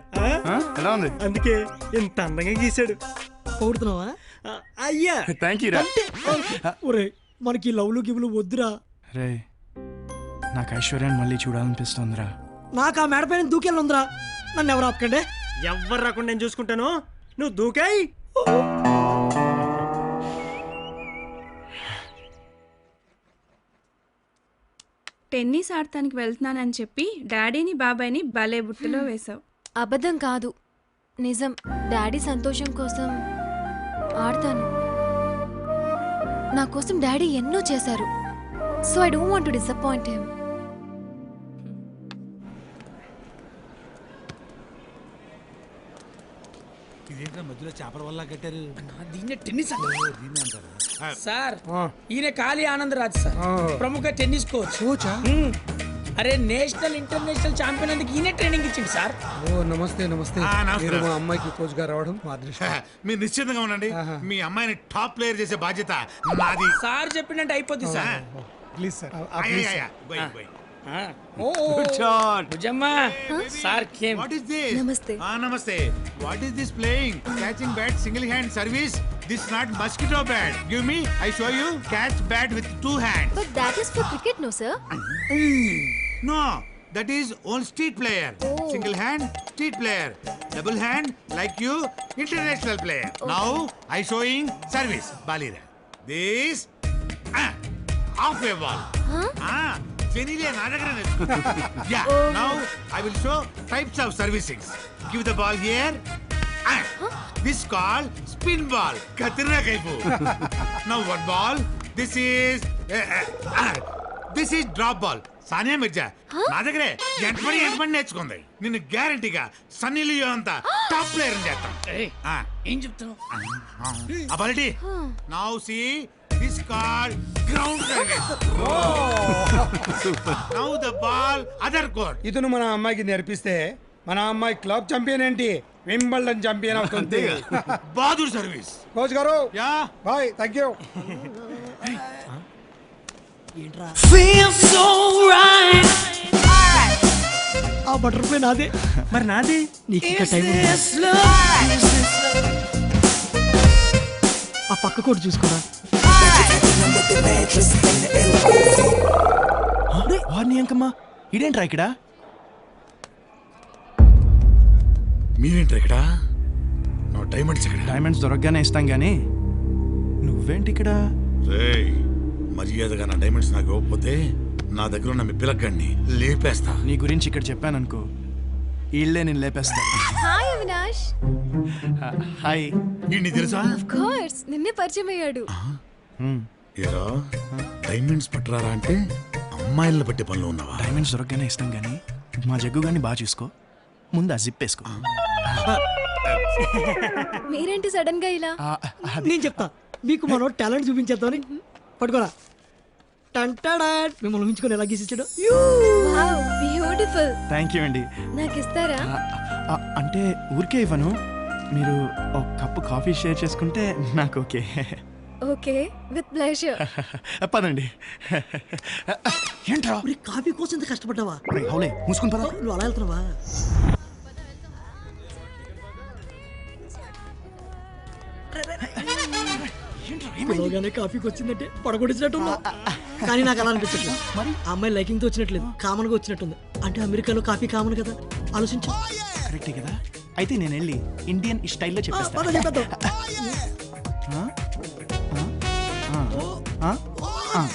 అందుకే ఇంత అందంగా గీసాడు. పొగుడుతున్నావా? అయ్యా థ్యాంక్ యూ రా. ఒరే, మనకి లవ్లు గివ్లు వద్దురా. రే, నాకు ఐశ్వర్యాన్ని మళ్ళీ చూడాలనిపిస్తుందిరా. నాకు ఆ మేడ పైన దూకెళ్ళుందిరా. నన్ను ఎవరు ఆపకండి. ఎవరు రాకుండా నేను చూసుకుంటాను, నువ్వు దూకాయి. టెన్నిస్ ఆడటానికి వెళ్తున్నానని చెప్పి డాడీని బాబాయ్ని భలే బుట్టలో వేశావు. అబద్ధం కాదు, నిజం. డాడీ సంతోషం కోసం ఆడతాను. నా కోసం డాడీ ఎన్నో చేశారు. So I don't want to disappoint him. ఇదేంటో మధ్యలో చేపల వల్ల కట్టారు. దీన్నే టెన్నిస్ అంటారు సార్. ఈయన కాళీ ఆనందరాజ్ సార్, ప్రముఖ టెన్నిస్ కోచ్. అరే, నేషనల్ ఇంటర్నేషనల్ ఛాంపియన్ అందుకు ఈయన ట్రైనింగ్ ఇచ్చింది సార్. ఓ నమస్తే. మీరు మా అమ్మాయికి కోచ్ గా రావడం మా అదృష్టం. మీరు నిశ్చితంగా ఉండండి, మీ అమ్మాయిని టాప్ ప్లేయర్ చేసే బాధ్యత నాది. సార్ చెప్పినట్టు అయిపోద్ది sir. Please sir. Namaste. What is this playing? Catching bat single hand service? This is not mosquito bat. Give me, I show you. Catch bat with 2 hands. But that is for cricket, no sir? No, that is on street player. Single hand, street player. Double hand, like you, international player. Now I showing service. Balira. This half a ball. జెనీలే నా దగ్గర నేర్చుకుంది. Yeah, now I will show types of servicing. Give the ball here. This called spin ball. Katrina kaifu. Now one ball. This is drop ball. Sania Mirza నా దగ్గరే ఎంటపడి నేర్చుకుంది. నిన్ను గ్యారంటీగా సన్నీ లియో అంతా టాప్ ప్లేయర్ చేస్తాం. ఏం చెప్తావు? Ability now see this call ground service. Now the ball other court. ఇతను మన అమ్మాయికి నేర్పిస్తే మన అమ్మాయి క్లబ్ ఛాంపియన్ ఏంటి వింబల్డన్ ఛాంపియన్ అవుతుంది. బహదూర్ సర్వీస్. కోచ్ గారు బాయ్, థ్యాంక్ యూ. ఆ బటర్ఫ్లై నాదే. మరి నాది నీకు ఇంకా టైం ఉంది. ఆ పక్క కూడా చూసుకోరా. వారిని అంకమ్మా ఇదేంట్రా ఇక్కడ? మీరేంట్రా ఇక్కడ? నా డైమండ్స్ ఇక్కడ. డైమండ్స్ దొరకగానే ఇస్తాం గానీ నువ్వేంటి ఇక్కడ? రేయ్, మర్యాదగా నా డైమండ్స్ నాకు ఇవ్వకపోతే నా దగ్గర ఉన్న మీ పిల్లగాడిని లేపేస్తా. నీ గురించి ఇక్కడ చెప్పాననుకో వీళ్ళే నేను లేపేస్తా. హాయ్ అవినాష్. హాయ్. వీడిని తెలుసా? ఆఫ్ కోర్స్ నిన్నే పరిచయం అయ్యాడు. ఏరా డైమండ్స్ పట్టరారా అంటే అమ్మాయిలను పట్టే పనిలో ఉన్నావా? డైమండ్స్ దొరకగానే ఇస్తాం గానీ మా జగ్గు గాని బాగా చూసుకో. ముందు ఆ జిప్ వేసుకో. మీరేంటి సడన్ గా ఇలా? నేను చెప్తా మీకు మనో టాలెంట్ చూపించేద్దామని. పట్టుకోరా. మిమ్మల్ని ఉంచుకొని ఎలా గీసిచ్చాడు. Wow beautiful. థ్యాంక్ యూ అండి. నాకు ఇస్తారా? అంటే ఊరికే ఇవ్వను, మీరు ఒక కప్పు కాఫీ షేర్ చేసుకుంటే నాకు ఓకే. Okay with pleasure. పదండి. ఏంట్రా కాఫీ కోసం ఇంత కష్టపడ్డావా? హౌలే మూసుకుని పద. నువ్వు అలా వెళ్తున్నావా? పిలవగానే కాఫీకి వచ్చిందంటే పడగొడిచినట్టు. కానీ నాకు అలా అనిపించట్లేదు. మరి ఆ అమ్మాయి లైకింగ్ తో వచ్చినట్లేదు, కామన్ గా వచ్చినట్టుంది. అంటే అమెరికాలో కాఫీ కామన్ కదా, ఆలోచించు. కరెక్టే కదా. అయితే నేను వెళ్ళి ఇండియన్ స్టైల్లో చెప్పేస్తా.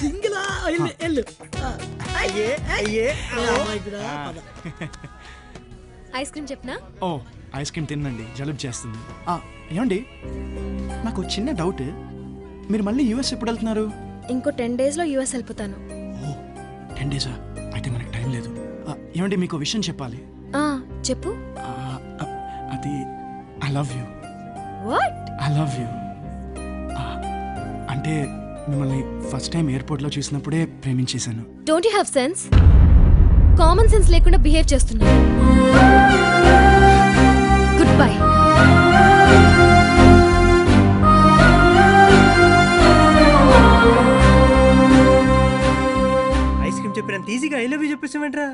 సింగిలా వెళ్ళు. ఐస్ క్రీమ్ చెప్పనా? ఓ ఐస్ క్రీమ్ తినండి, జలుబు చేస్తుంది. ఏమండి నాకు చిన్న డౌట్, మీరు మళ్ళీ యూఎస్ ఎప్పుడు వెళ్తున్నారు? ఇంకో 10 days లో యూఎస్ వెళ్ళిపోతాను. 10 days అయితే మనకు టైం లేదు. ఏమండి మీకు విషయం చెప్పాలి. చెప్పు. అది I love you. What? I love you. అంటే మిమ్మల్ని ఫస్ట్ టైం ఎయిర్పోర్ట్లో చూసినప్పుడే ప్రేమించేశాను. Don't you have sense? Common sense లేకుండా బిహేవ్ చేస్తున్నా. Good bye. ఐస్ క్రీమ్ చెప్పినంత ఈజీగా ఐ లవ్ యూ చెప్పేసావేంట్రా?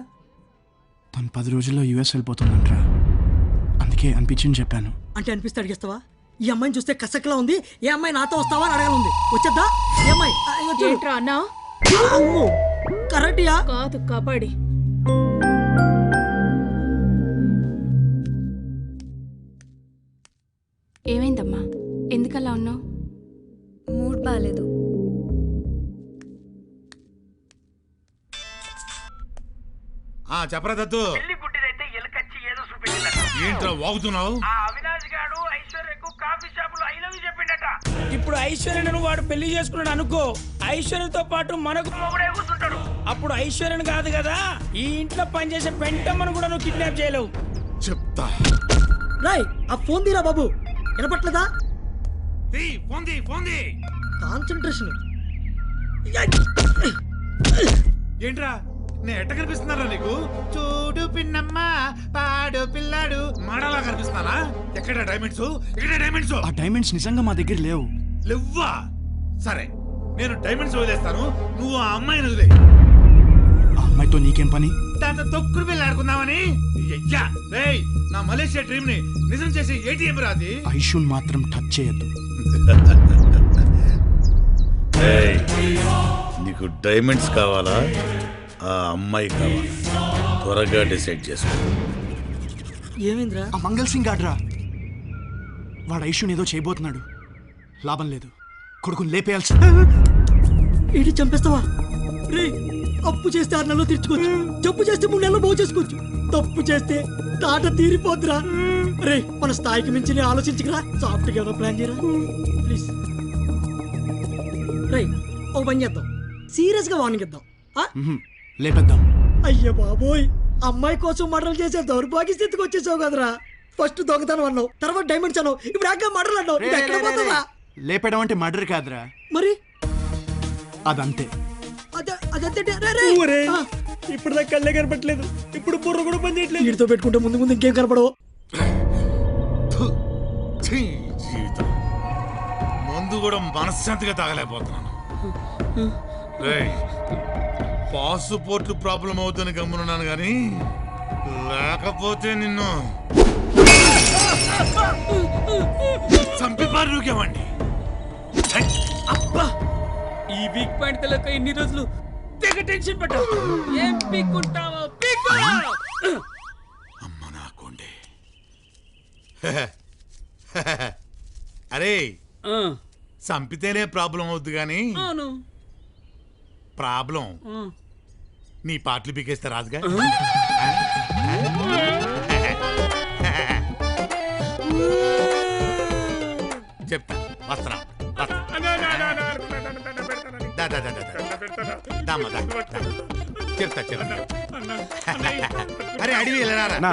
తను 10 రోజుల్లో యూఎస్ వెళ్ళిపోతుందంట్రా, అందుకే అనిపించింది చెప్పాను. అంటే అనిపిస్తే అడిగేస్తావా? ఈ అమ్మాయిని చూస్తే కసక్లా ఉంది, ఏ అమ్మాయి నాతో వస్తావా అని అడగాలంది. వచ్చేద్దా? ఏ అమ్మాయి? కరెక్ట్యా? కాదు కబడ్డీ. ఏమైందమ్మా, ఎందుకలా ఉన్నావు? మూడ్ బాలేదు. చెప్పరా దత్తు. ఏంట్రా వాగుతున్నావు? ఇప్పుడు ఐశ్వర్యను వాడు పెళ్లి చేసుకున్నాడు అనుకో, ఐశ్వర్యతో పాటు మనకు మొగుడే కూర్చుంటాడు. అప్పుడు ఐశ్వర్యను కాదు కదా, ఈ ఇంట్లో పనిచేసే పెంటమ్మను కూడా నువ్వు కిడ్నాప్ చేయలేవు. చెప్తా. రాయ్ ఆ ఫోన్ తీరా బాబు, వినపట్లేదా? కాన్సంట్రేషన్. ఏంట్రా నేను ఎట్ట కనిపిస్తున్నారా నీకు? చూడు పిన్నమ్మ పాడు పిల్లాడు మాడలా కనిపిస్తున్నానా? ఎక్కడ డైమండ్స్? ఎక్కడ డైమండ్స్? ఆ డైమండ్స్ నిజంగా మా దగ్గర లేవు. లేవ్వా? సరే నేను డైమండ్స్ వదిలేస్తాను, నువ్వు ఆ అమ్మాయిని వదిలే. ఆ అమ్మాయితో నీకేం పని? దాంతో తొక్కుడు పిల్ల ఆడుకుందామని. రేయ్ నా మలేషియా డ్రీమ్ ని నిజం చేసి ఏటీఎం రాది. ఐషున్ మాత్రం టచ్ చేయొద్దు. నీకు డైమండ్స్ కావాలా, ఆ అమ్మాయి కావాలా? త్వరగా డిసైడ్ చేసుకో. ఏమైందిరా? ఆ మంగళ్ సింగ్ ఆడ్రా, వాడు ఐషున్ ఏదో చేయబోతున్నాడు. లాభం లేదు, కొడుకుని లేపేయాల్సి. ఏంటి చంపేస్తావా? రే అప్పు చేస్తే 6 నెలలు తీర్చుకోవచ్చు, జబ్బు చేస్తే 3 నెలలు బాగు చేసుకోవచ్చు. తప్పు చేస్తే తాట తీరిపోద్దురా. రే మన స్థాయికి మించి ఆలోచించకరా, సాఫ్ట్ గా ప్లాన్ చేయరా ప్లీజ్. రే ఓ పని చేద్దాం, సీరియస్ గా వార్నింగ్ ఇద్దాం. లేపేద్దాం. అయ్య బాబోయ్, అమ్మాయి కోసం మర్డర్లు చేసే దౌర్భాగ్య స్థితికి వచ్చేసావు కదరా. ఫస్ట్ దొంగతనం అన్నావు, తర్వాత డైమండ్స్ అన్నావు, ఇప్పుడు అక్క మర్డర్లు అన్నావు. ఇది ఎక్కడ పోతుందా? లేపడం అంటే మర్డర్ కాదురా, మరి అదంతే. ఇప్పుడు నాకు కళ్ళే కనపట్లేదు, ఇప్పుడు బుర్ర కూడా పని చేయట్లేదు. వీటితో పెట్టుకుంటే ముందు ముందు ఇంకేం కనపడవు. జీవితం ముందు కూడా మనశ్శాంతిగా తాగలేకపోతున్నాను. పాస్పోర్ట్ ప్రాబ్లం అవుతుందని గమ్మునున్నాను కానీ లేకపోతే నిన్ను చంపి పారుకేమండి. అబ్బా ఈ వీక్ పాయింట్ తెలియక ఇన్ని రోజులు తెగ టెన్షన్ పడ్డా. ఏం పీక్కుంటావో పీక్కు. అమ్మ నాకుండే. అరే చంపితేనే ప్రాబ్లం అవుద్ది కానీ ప్రాబ్లం నీ పాటలు పీకేస్తే రాదుగా. చెప్తా వస్త్రా చెప్తా చెప్తా. అరే అడివి వెళ్ళరారా,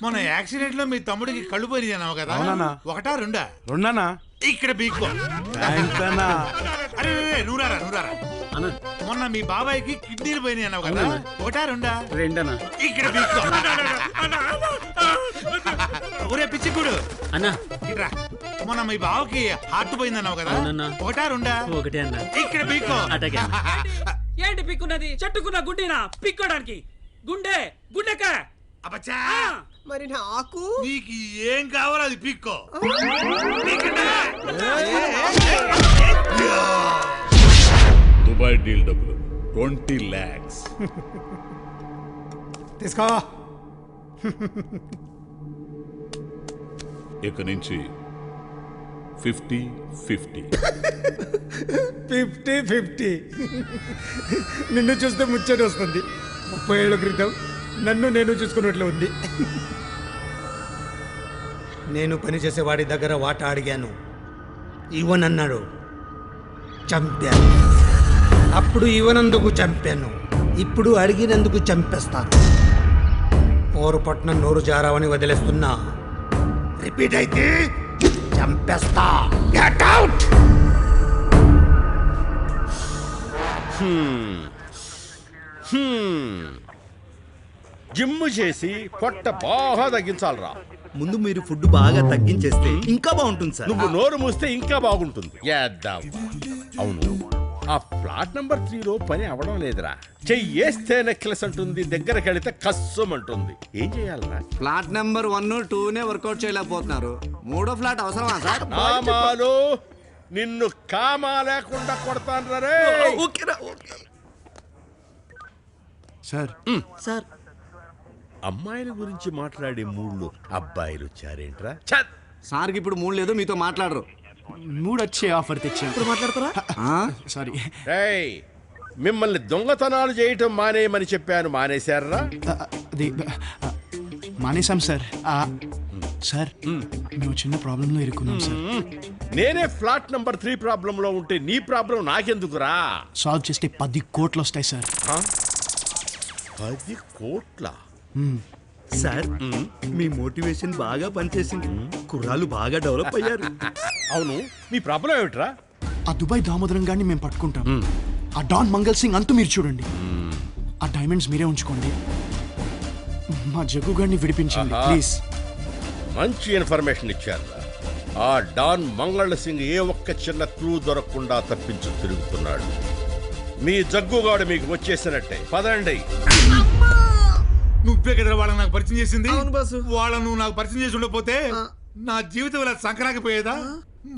మొన్న యాక్సిడెంట్ లో మీ తమ్ముడికి కళ్ళు పోయి అన్నావు కదా, ఒకటా రెండా? రెండానా? ఇక్కడ బీక్కో. అరే నూరారా నూరారా. మొన్న మీ బాబాయ్కి కిడ్నీలు పోయినాయి అన్నావు కదా, ఒకటా రెండా? రెండనా? ఇక్కడ బీక్కో. ఒరే పిచ్చికుడు అన్నా ఇట్రా, మొన్న మీ బావకి హార్ట్ పోయింది అన్నావు కదా, ఒకటా రెండా? ఒకటే అన్నా. ఇక్కడ బీక్కో. ఏంటి పిక్కున్నది? చెట్టుకున్న గుండెనా పిక్కోడానికి? గుండె గుండెక. అబ్బచ్చా మరి నాకు నీకు ఏం కావాలో అది పీక్కో. దుబాయ్ డీల్ డబ్బులు 20 lakhs తీసుకో. ఇక నుంచి 50-50. 50-50. నిన్ను చూస్తే ముచ్చట వస్తుంది. 30 ఏళ్ల క్రితం నన్ను నేను చూసుకున్నట్లు ఉంది. నేను పనిచేసే వాడి దగ్గర వాట అడిగాను, ఇవ్వనన్నాడు. చంపాను. అప్పుడు ఇవ్వనందుకు చంపాను, ఇప్పుడు అడిగినందుకు చంపేస్తాను. పోరుపట్నం నోరు జారావని వదిలేస్తున్నా, రిపీట్ అయితే చంపేస్తా. Get out. జిమ్ చేసి పొట్ట బాగా తగ్గించాలరా. ముందు మీరు ఫుడ్ బాగా తగ్గించేస్తే ఇంకా బాగుంటుంది సార్. నువ్వు నోరు మూస్తే ఇంకా బాగుంటుంది. చేద్దాం. అవును, ఆ ఫ్లాట్ నెంబర్ 3లో పని అవడం లేదురా. చెయ్యేస్తే నెక్లెస్ అంటుంది, దగ్గరకు వెళితే కస్సం అంటుంది. ఏం చేయాలరా? ఫ్లాట్ నెంబర్ 1, 2 వర్కౌట్ చేయలేకపోతున్నారు. 3వ ఫ్లాట్ అవసరమా సార్? నామాలు నిన్ను కామా లేకుండా కొడతాను రే. సార్ సార్ అమ్మాయిల గురించి మాట్లాడే మూడ్లో అబ్బాయిలు వచ్చారేంట్రా? సార్కి ఇప్పుడు మూడు లేదు, మీతో మాట్లాడరు. మూడు వచ్చే ఆఫర్ తెచ్చాను. ఇప్పుడు మాట్లాడతారా? సారీ. రేయ్, మిమ్మల్ని దొంగతనాలు చేయటం మానేయమని చెప్పాను, మానేశారా? అది మానేశాం సార్. సార్ మేము చిన్న ప్రాబ్లంలో ఇరుక్కున్నాం సార్. నేనే ఫ్లాట్ నంబర్ 3 ప్రాబ్లంలో ఉంటే నీ ప్రాబ్లం నాకెందుకురా? సాల్వ్ చేస్తే 10 కోట్లు వస్తాయి సార్. 10 కోట్ల? సార్ మీ మోటివేషన్ బాగా పనిచేసింది, కుర్రాలు బాగా డెవలప్ అయ్యారు. అవును, మీ ప్రాబ్లం ఏమిట్రా? ఆ దుబాయ్ దామోదరం గారిని మేము పట్టుకుంటాం. ఆ డాన్ మంగల్ సింగ్ అంటూ మీరు చూడండి. ఆ డైమండ్స్ మీరే ఉంచుకోండి. మా జగ్గు గారిని విడిపించండి ప్లీజ్. మంచి ఇన్ఫర్మేషన్ ఇచ్చారు. ఆ డాన్ మంగళ సింగ్ ఏ ఒక్క చిన్న క్లూ దొరకకుండా తప్పించు తిరుగుతున్నాడు. మీ జగ్గుగాడు మీకు వచ్చేసినట్టే. పదండి. నువ్వే కదా వాళ్ళని నాకు పరిచయం చేసింది. వాళ్ళను నువ్వు నాకు పరిచయం చేసి ఉండకపోతే నా జీవితం ఇలా సంక్రాంతిపోయేదా?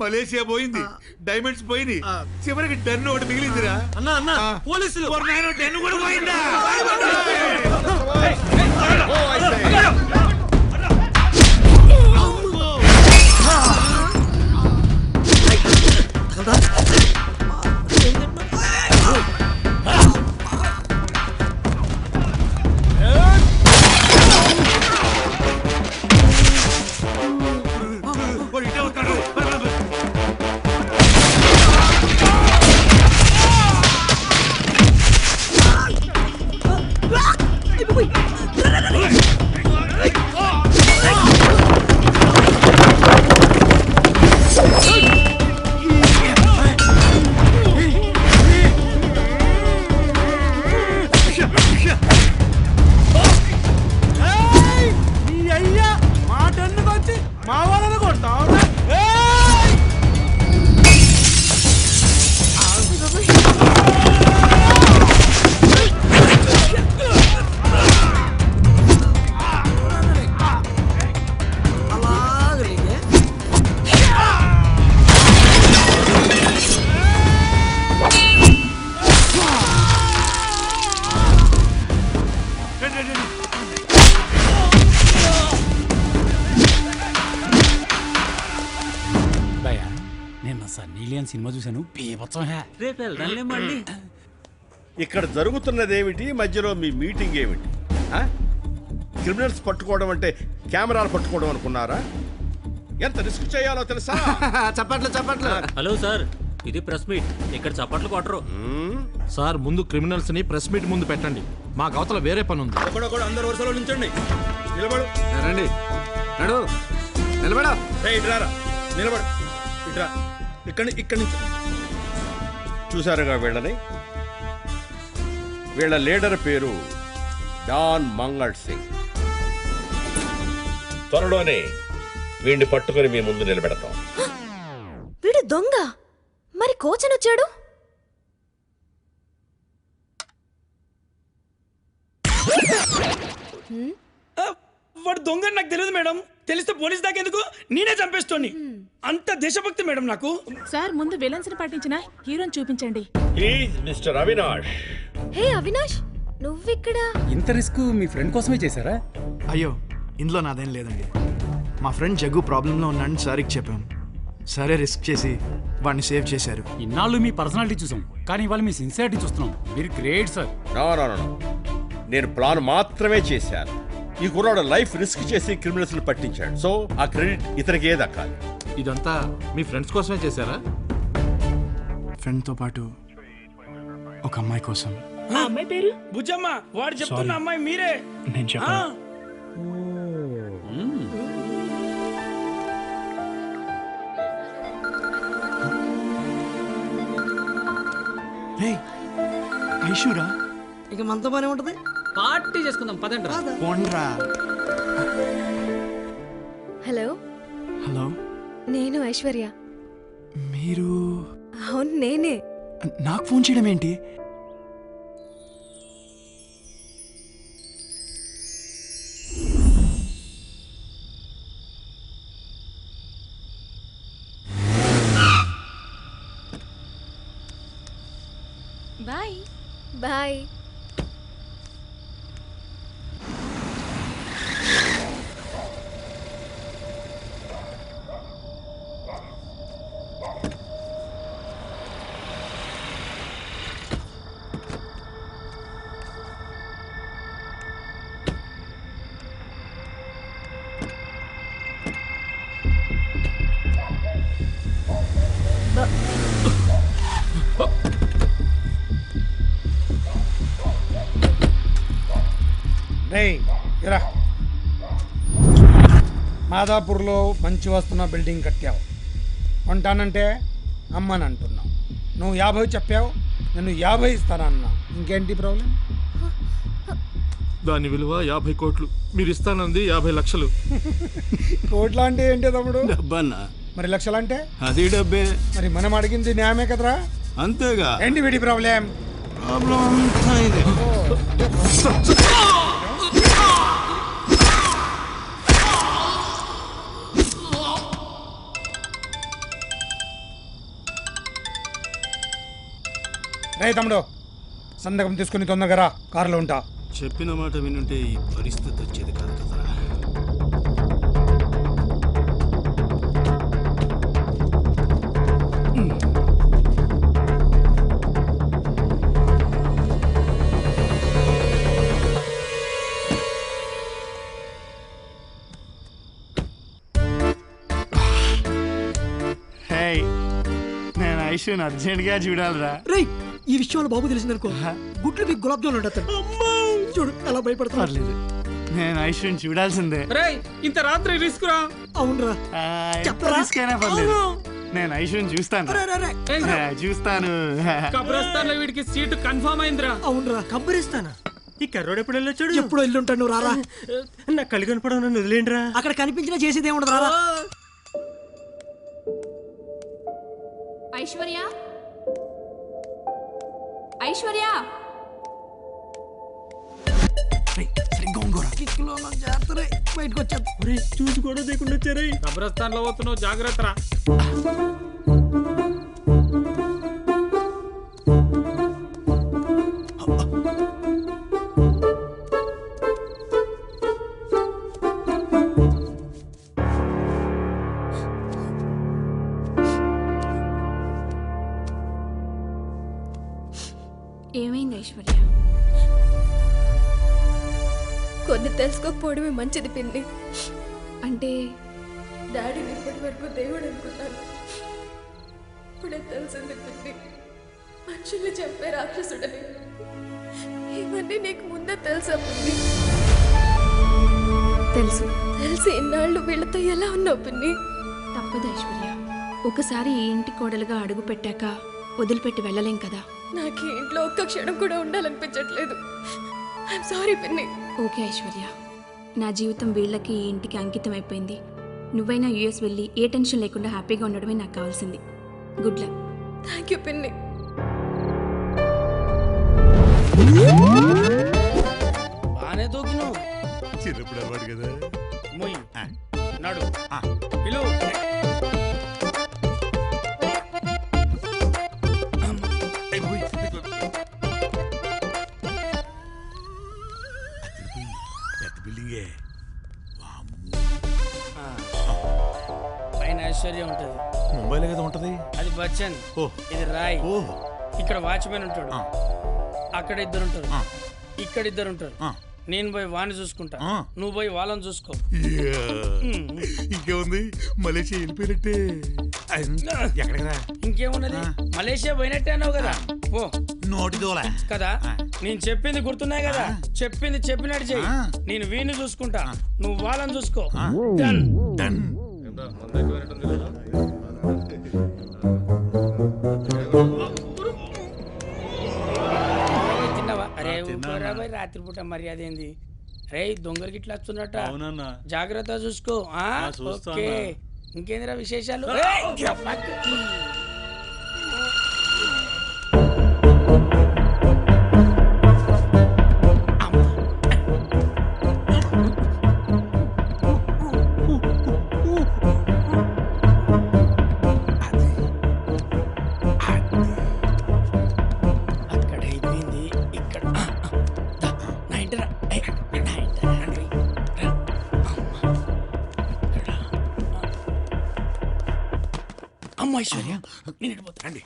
మలేషియా పోయింది, డైమండ్స్ పోయింది, చివరికి డెన్ ఒకటి మిగిలిందిరా. అన్న పోలీసులు డెన్ కూడా పోయిందా? సన్నీ లియోన్ సినిమా చూశాను బీభత్సం హే రేపు వెళ్దాంలే మళ్ళీ ఇక్కడ జరుగుతున్నదేమిటి, మధ్యలో మీ మీటింగ్ ఏమిటి? క్రిమినల్స్ పట్టుకోవడం అంటే కెమెరాలు పట్టుకోవడం అనుకున్నారా? ఎంత రిస్క్ చేయాలో తెలుసా? చప్పట్లు. హలో సార్, ఇది ప్రెస్ మీట్, ఇక్కడ చప్పట్లు కొట్టరు. సార్ ముందు క్రిమినల్స్ ని ప్రెస్ మీట్ ముందు పెట్టండి, మా అవతల వేరే పని ఉంది. ఒకడొకడు అందరు వరుసలో నిల్చోండి. నిలబడు. రండి నడు నిలబడా. ఇట్రారా, నిలబడు. ఇట్రా, ఇక్కడి నుంచి. చూసారుగా వీళ్ళని. వీళ్ళ లీడర్ పేరు డాన్ మంగళ్ సింగ్. త్వరలోనే వీడిని పట్టుకుని మీ ముందు నిలబెడతాం. వీడు దొంగ, మరి కోచన్ వచ్చాడు. వాడు దొంగ నాకు తెలియదు మేడం. తెలిస్తే పోలీస్ దాకా ఎందుకు, నేనే చంపేస్తోని. అంత దేశభక్తి మేడం నాకు. సార్ ముందు విలన్స్ ని పట్టించిన హీరోని చూపించండి. మిస్టర్ అవినాష్. హే అవినాష్, నువ్విక్కడ? ఇంత రిస్క్ మీ ఫ్రెండ్ కోసమే చేశారా? అయ్యో, ఇందులో నాదేం లేదండి. మా ఫ్రెండ్ జగ్గు ప్రాబ్లంలో ఉన్నాడని సార్కి చెప్పాం. సరే రిస్క్ చేసి వాడిని సేవ్ చేశారు. ఇన్నాళ్ళు మీ పర్సనాలిటీ చూసాం, కానీ ఇవాళ మీ సిన్సియారిటీ చూస్తున్నాం. మీరు గ్రేట్ సార్. నేను ప్లాన్ మాత్రమే చేశాను. ఈ కుర్రాడు లైఫ్ రిస్క్ చేసి క్రిమినల్స్ పట్టించాడు. సో ఆ క్రెడిట్ ఇతనికే దక్కాలి. ఇదంతా మీ ఫ్రెండ్స్ కోసమే చేశారా? ఫ్రెండ్తో పాటు ఒక అమ్మాయి కోసం. అమ్మాయి పేరు బుజ్జమ్మ. వాడు చెప్తున్న అమ్మాయి మీరే. నేను చెప్పాను. ఐషురా, ఇక మనతో పనే ఉంటది. పార్టీ చేసుకుందాం పదండ్రా. పోండ్రా. హలో. హలో, నేను ఐశ్వర్య. మీరు? అవును నేనే. నాకు ఫోన్ చేయడం ఏంటి? Bye bye. మాదాపూర్లో మంచి వస్తున్న బిల్డింగ్ కట్టావు. కొంటానంటే అమ్మని అంటున్నావు. నువ్వు 50 చెప్పావు, నేను 50 ఇస్తానన్నా. ఇంకేంటి ప్రాబ్లం? దాని విలువ 50 కోట్లు, మీరు ఇస్తానంది 50 లక్షలు. కోట్ల అంటే ఏంటి తమ్ముడు? డబ్బన్నా. మరి లక్షలంటే? అది డబ్బే. మరి మనం అడిగింది న్యాయమే కదరా? అంతేగా. ఏంటి వీడి ప్రాబ్లం? రే తమ్ముడు, సంతకం తీసుకుని తొందరగా కారులో ఉంటా. చెప్పిన మాట వినుంటే ఈ పరిస్థితి వచ్చేది కాదు కదరా. నేను ఐషుని అర్జెంట్గా చూడాలిరా. రేయ్, ఈ విషయంలో బాబు తెలిసిందనుకో, గుడ్లకి గులాబ్ జామున్ ఉండతాడు. చూడు ఎలా భయపడతాడు. నేను ఐషుని చూడాల్సిందే. ఇంత రాత్రి రిస్క్ రా. అవునరా, రిస్క్ అయినా పర్లేదు. నేను ఐషుని చూస్తాను. కబ్రస్తాన్లో వీడికి సీటు కన్ఫర్మ్ అయిందిరా. అవునరా, కబ్బరిస్తానా? ఈ కర్రోడు ఎప్పుడు వెళ్ళొచ్చాడు? ఎప్పుడు వెళ్ళుంటాడు. నువ్వు రారా. నా కళ్ళు కనపడవు, నన్ను వదిలేండిరా. అక్కడ కనిపించినా చేసేది ఏముండదు. రారా. ఐశ్వర్య, ఐశ్వర్య, బయటకు వచ్చారు. చూసి కూడా లేకుండా వచ్చారు. కబ్రస్తాన్ లో పోతున్నావు, జాగ్రత్త రా. తెలుసుకోకపోవడమే మంచిది పిన్ని. అంటే డాడీని ఇప్పటి వరకు దేవుడు అనుకున్నాను. ఇప్పుడే తెలిసింది పిన్ని, మనుషుల్ని చంపే రాక్షసుడని. ఇవన్నీ నీకు ముందే తెలుసా పిన్ని? తెలుసు. తెలిసి ఇన్నాళ్ళు వీళ్ళతో ఎలా ఉన్నావు పిన్ని? తప్పదు ఐశ్వర్య, ఒకసారి ఈ ఇంటి కోడలుగా అడుగు పెట్టాక వదిలిపెట్టి వెళ్ళలేం కదా. నాకు ఈ ఇంట్లో ఒక్క క్షణం కూడా ఉండాలనిపించట్లేదు. ఐఎమ్ సారీ పిన్ని. ఓకే ఐశ్వర్య, నా జీవితం వీళ్ళకి ఈ ఇంటికి అంకితం అయిపోయింది. నువ్వైనా యుఎస్ వెళ్ళి ఏ టెన్షన్ లేకుండా హ్యాపీగా ఉండడమే నాకు కావాల్సింది. Good luck. థ్యాంక్ యూ పిన్ని. బానే దూకినావు. చిన్నప్పుడు అలవాటు కదా. మొయ్ నడు పిలు. పెద్ద బిల్డింగే. పైన ఐశ్వర్యం ఉంటది. ముంబైలో కదా ఉంటది. అది బచ్చన్. ఇది రాయ్. ఇక్కడ వాచ్మెన్ ఉంటాడు. అక్కడ ఇద్దరు ఉంటారు. ఇక్కడ ఇద్దరు ఉంటారు. నేను పోయి వాణ్ణి చూసుకుంటా, నువ్వు పోయి వాళ్ళని చూసుకో. ఇంకేముంది, మలేషియా వెళ్ళిపోయినట్టే. ఎక్కడికరా? ఇంకేమున్నది, మలేషియా పోయినట్టే అన్నావు కదా. ఓ నోటి దోల కదా. నేను చెప్పింది గుర్తున్నాయి కదా. చెప్పింది చెప్పినట్టు చెయ్యి. నేను వీణ్ణి చూసుకుంటా, నువ్వు వాళ్ళని చూసుకో. Done done. తిన్నావా? అరే రాత్రిపూట మర్యాద ఏంది? రే దొంగలకి ఇట్లా వస్తున్నట్ట. జాగ్రత్త చూసుకో. ఓకే, ఇంకేందిరా విశేషాలు? ఐశ్వర్య నేను పోతానండి.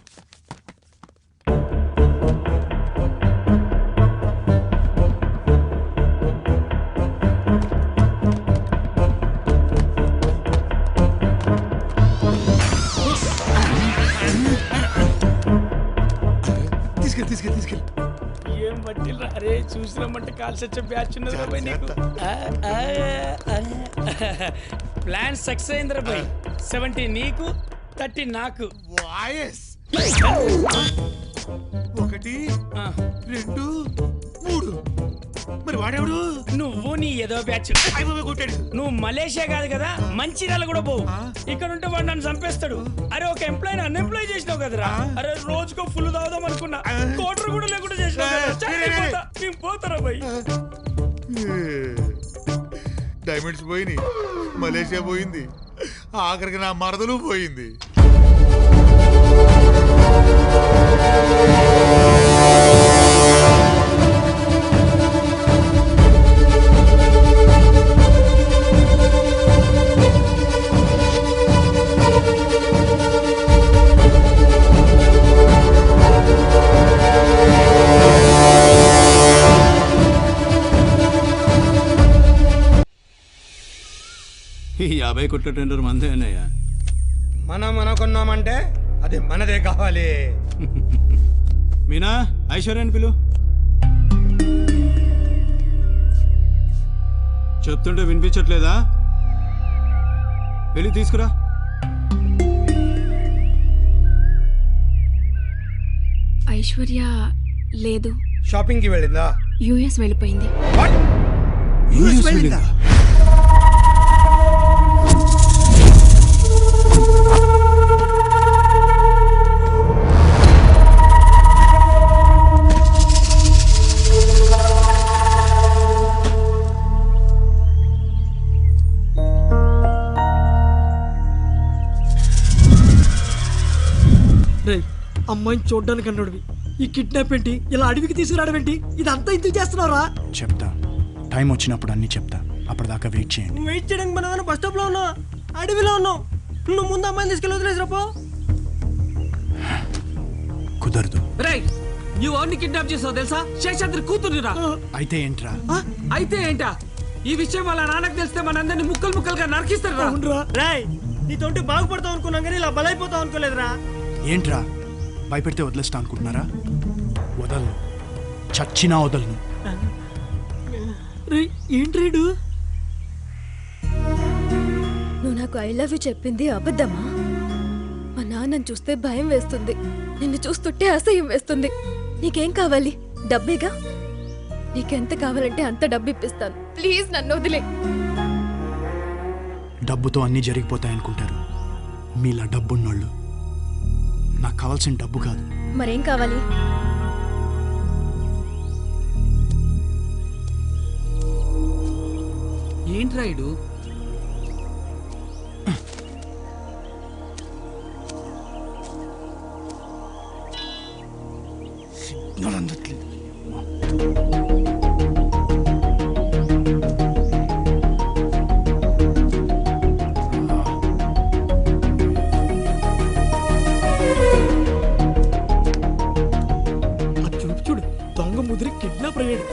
తీసుకెళ్ళి ఏం పట్టిల్రా? అరే చూసినామంటే కాల్సి వచ్చే బ్యాచ్ ఉన్నది నీకు. ప్లాన్ సక్సెస్ అయిందిరా బాయ్. 70 నీకు, 30 నాకు. వాయస్ 1 2 3. మరి వాడేవాడు? నువ్వు నీ ఏదో బ్యాచ్. నువ్వు మలేషియా కాదు కదా, మంచిర్యాల కూడా పోవు. ఇక్కడ ఉంటే వాడు నన్ను చంపేస్తాడు. అరే ఒక ఎంప్లాయ్ అన్ఎంప్లాయ్ చేసినావు కదరా. అరే రోజుకో ఫుల్ తాగుదాం అనుకున్నా, కోటర్ కూడా లేకుండా చేసినావు. పోతారా బాయ్. డైమండ్స్ పోయినాయి, మలేషియా పోయింది, ఆఖరికి నా మరదలు పోయింది. ఈ 50 కోట్ల టెండర్ మందే అన్నయ్య. మనం అనుకున్నామంటే అది మనదే కావాలి. మీనా, ఐశ్వర్యాన్ని పిలు. చెప్తుంటే వినిపించట్లేదా? వెళ్ళి తీసుకురా. ఐశ్వర్య లేదు. షాపింగ్కి వెళ్ళిందా? యుఎస్ వెళ్ళిపోయింది. యుఎస్ వెళ్ళిందా? అమ్మాయిని చూడ్డానికి అన్నాడు. ఈ కిడ్నాప్ ఏంటి, ఇలా అడవికి తీసుకురావడం ఏంటి, ఇదంతా ఎందుకు చేస్తున్నారా? చెప్తా, టైం వచ్చినప్పుడు అన్ని చెప్తా. అప్పటిదాకా వెయిట్ చేయండి. వెయిట్ చేయడానికి మనం బస్ స్టాప్ లో ఉన్నాం, అడవిలో ఉన్నాం. నువ్వు ముందు అమ్మాయిని తీసుకెళ్ళి వదిలేసిరాపో. కుదరదు. నువ్వు వాడిని కిడ్నాప్ చేసావు తెలుసా? శేషాద్రి కూతురురా. అయితే ఏంట్రా? అయితే ఏంటా? ఈ విషయం వాళ్ళ నాన్నకు తెలిస్తే మనందరినీ ముక్కలు ముక్కలుగా నరికిస్తారు రా. రాయ్ నీతోటి బాగుపడతావు అనుకున్నాం కానీ ఇలా బలైపోతావు అనుకోలేదురా. ఏంట్రా భయపెడితే వదిలేస్తా అనుకుంటున్నారా? వదలను, చచ్చినా వదలను. ఏంట్రీడు? నువ్వు నాకు ఐ లవ్ యూ చెప్పింది అబద్ధమా? మా నాన్నని చూస్తే భయం వేస్తుంది, నిన్ను చూస్తుంటే అసహ్యం వేస్తుంది. నీకేం కావాలి? డబ్బేగా. నీకెంత కావాలంటే అంత డబ్బు ఇప్పిస్తాను. ప్లీజ్ నన్ను వదిలే. డబ్బుతో అన్నీ జరిగిపోతాయనుకుంటారు మీలా డబ్బున్నోళ్ళు. నాకు కావాల్సిన డబ్బు కాదు. మరేం కావాలి? ఏంటి రాయుడు? చూడు దొంగ ముదిరి కిడ్నాప్ అయ్యాడు.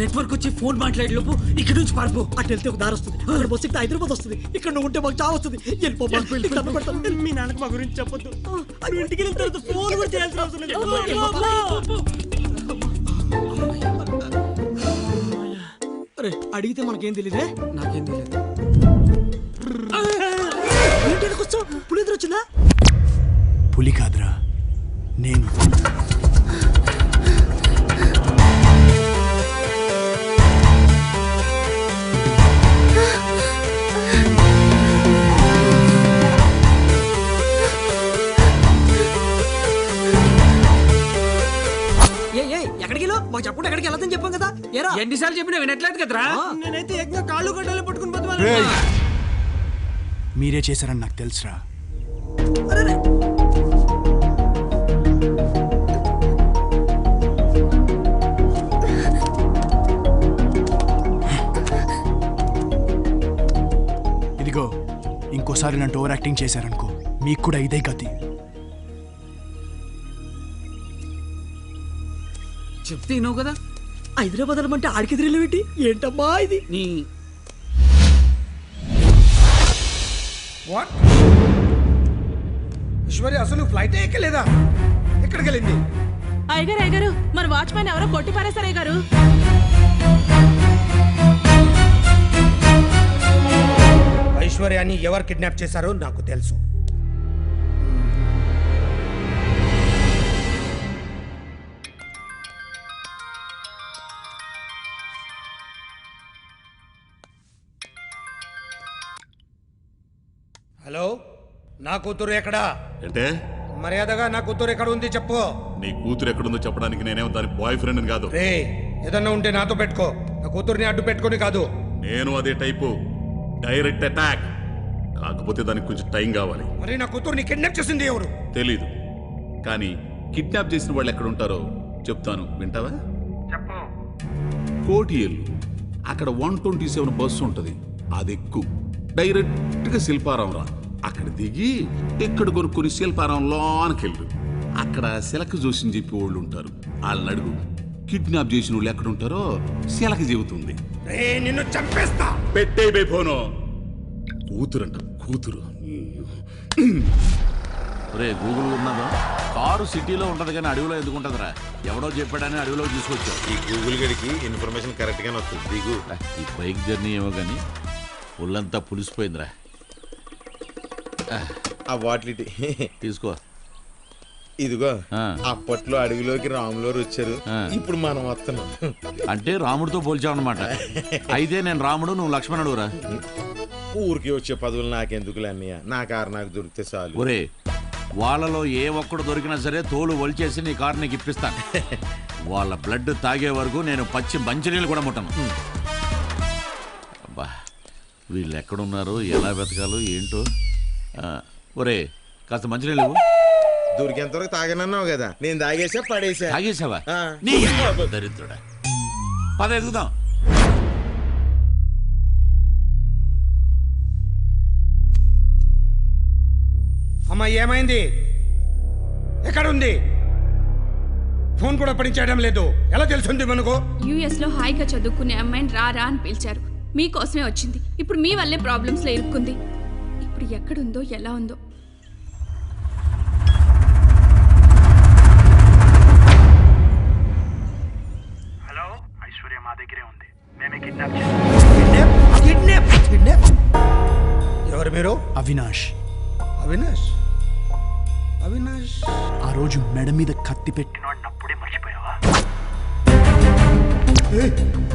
నెట్వర్క్ వచ్చి ఫోన్ మాట్లాడే లోపు ఇక్కడ నుంచి పారిపో. అటు వెళ్తే ఒక దారి వస్తుంది, అక్కడ బస్సు ఎక్కితే హైదరాబాద్ వస్తుంది. ఇక్కడ నువ్వు ఉంటే మాకు చావు వస్తుంది. మీ నాన్నకు మా గురించి చెప్పొద్దు. నువ్వు ఇంటికి వెళ్ళిన తర్వాత ఫోన్ కూడా చేయాల్సిన అవసరం లేదు. అరే అడిగితే మనకేం తెలియదే. నాకేం తెలియదు. ఏంటి వచ్చావు? పులి ఎదురు వచ్చిందా? పులి కాదురా, నేను. ఎక్కడికి మాకు చెప్పకుండా ఎక్కడికి వెళ్తాని చెప్పాం కదా. ఎన్నిసార్లు చెప్పినా వినట్లేదు కదరా. నేనైతే ఏకంగా కాళ్ళు గడ్డలు పట్టుకుని మీరే చేశారని నాకు తెలుసురా. ఇదిగో ఇంకోసారి నన్ను ఓవర్ యాక్టింగ్ చేశారనుకో మీకు కూడా ఇదే గతి. చెప్తే వినవు కదా. హైదరాబాద్ అంటే ఆడికి ఎదురెళ్ళేటి ఏంటమ్మా ఇది? వాట్ ఈశ్వరి అసలు ఫ్లైట్ ఎక్కలేదా? ఎక్కడికి వెళ్ళింది? అయ్యగారు అయ్యగారు మన వాచ్మెన్ ఎవరో కొట్టి పారేశారు అయ్యగారు. ఐశ్వర్యాన్ని ఎవరు కిడ్నాప్ చేశారో నాకు తెలుసు. హలో, నా కూతురు ఎక్కడా? అంటే మర్యాదగా నా కూతురు ఎక్కడ ఉంది చెప్పు. నీ కూతురు ఎక్కడుందో చెప్పడానికి నేనేమో దాని బాయ్ ఫ్రెండ్ కాదు. రే ఏదన్నా ఉంటే నాతో పెట్టుకో, నా కూతుర్ని అడ్డు పెట్టుకొని కాదు. నేను అదే టైపు, డైరెక్ట్ అటాక్. కాకపోతే దానికి కొంచెం టైం కావాలి. మరి నా కూతుర్ని కిడ్నాప్ చేసింది ఎవరు? తెలీదు, కానీ కిడ్నాప్ చేసిన వాళ్ళు ఎక్కడ ఉంటారో చెప్తాను, వింటావా? చెప్పు. కోటియల్లు, అక్కడ 127 బస్సు ఉంటుంది, అది ఎక్కు. డైరెక్ట్గా శిల్పారావం రా. అక్కడ దిగి ఎక్కడ కొనుక్కొని శిల్పారావం లోనకెళ్ళు. అక్కడ శిలక జోషిని చెప్పి వాళ్ళు ఉంటారు, వాళ్ళని అడుగు. కిడ్నాప్ చేసిన వాళ్ళు ఎక్కడ ఉంటారో శిలక చెబుతుంది. నిన్ను చంపేస్తా. పెట్టే బే ఫోను. కూతురంట కూతురు. రే గూగుల్ ఉన్నదా? కారు సిటీలో ఉంటది కానీ అడవిలో ఎందుకు ఉంటదిరా? ఎవడో చెప్పాడని అడవిలో తీసుకొచ్చావు. ఈ గూగుల్ గడికి ఇన్ఫర్మేషన్ కరెక్ట్ గానే వస్తుంది. దిగు. ఈ బైక్ జర్నీ ఏమో కానీ ఒళ్ళంతా పులిసిపోయిందిరా. ఆ బాటిల్ తీసుకో. ఇదిగో, అప్పట్లో అడవిలోకి రాములోరు వచ్చారు, ఇప్పుడు మనం వస్తున్నాం. అంటే రాముడితో పోల్చావన్నమాట. అయితే నేను రాముడు, నువ్వు లక్ష్మణుడురా. ఊరికి వచ్చే పదవులు నాకెందుకులే అన్నయ్య, నా కారు నాకు దొరికితే చాలు. ఒరే, వాళ్ళలో ఏ ఒక్కడు దొరికినా సరే తోలు వలిచేసి నీ కారు నీకు ఇప్పిస్తాను. వాళ్ళ బ్లడ్ తాగే వరకు నేను పచ్చి మంచినీళ్ళు కూడా ముట్టను. అబ్బా, వీళ్ళు ఎక్కడున్నారో ఎలా వెతకాలో ఏంటో. ఒరే, కాస్త మంచినీళ్ళు దొరికేంతవరకు తాగనన్నావు కదా, నేను తాగేసా పడేసా. తాగేసావా? దరిద్రుడా, పద ఎదుగుదాం. అమ్మా ఏమైంది? ఎక్కడుంది? ఫోన్ కూడా పనిచేయడం లేదు. ఎలా తెలుసుంది మనకు? యుఎస్ లో హాయిగా చదువుకునే అమ్మాయిని రా అని పిలిచారు. మీకోసమే వచ్చింది. ఇప్పుడు మీ వల్లే ప్రాబ్లమ్స్ లో ఇరుక్కుంది. ఇప్పుడు ఎక్కడుందో ఎలా ఉందో. హలో, ఐశ్వర్య మా దగ్గరే ఉంది. మేమే కిడ్నాప్. ఎవరు మీరు? అవినాష్. అవినాష్ ఆ రోజు మెడ మీద కత్తి పెట్టి అప్పుడే మర్చిపోయావా?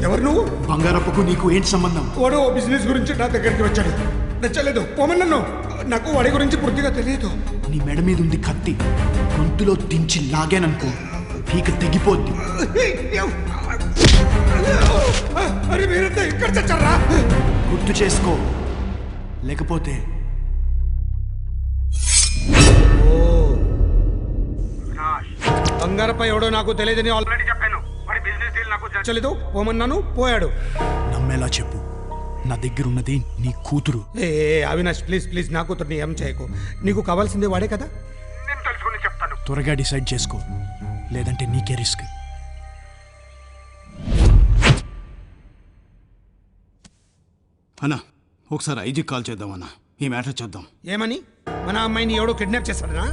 ఎవరు నువ్వు? బంగారప్పకు నీకు ఏంటి సంబంధం? వాడు బిజినెస్ గురించి నా దగ్గరికి వచ్చాడు. నచ్చలేదు, పోమన్నాను. నాకు వాడి గురించి పూర్తిగా తెలియదు. నీ మెడ మీద ఉంది కత్తి. గొంతులో దించి లాగాననుకో పీక తెగిపోద్ది. అరే మీరంతా ఇక్కడ చచ్చారా? గుర్తు చేసుకో, లేకపోతే బంగారప్ప ఎవడో నాకు తెలియదని ఆల్రెడీ చెప్పాను. వాడి బిజినెస్ డీల్ నాకు నచ్చలేదు, పోమన్నాను, పోయాడు. నమ్మేలా చెప్పు, నా దగ్గర ఉన్నది నీ కూతురు. ఏ అవినాష్, ప్లీజ్ నా కూతురుని ఏం చేయకు. నీకు కావాల్సిందే వాడే కదా. నేను తెలుసుకుని చెప్తాను. త్వరగా డిసైడ్ చేసుకో, లేదంటే నీకే రిస్క్. అన్నా, ఒకసారి ఐజీ కాల్ చేద్దామన్నా, ఈ మ్యాటర్ చేద్దాం. ఏమని? మన అమ్మాయిని ఎవడో కిడ్నాప్ చేస్తాడనా?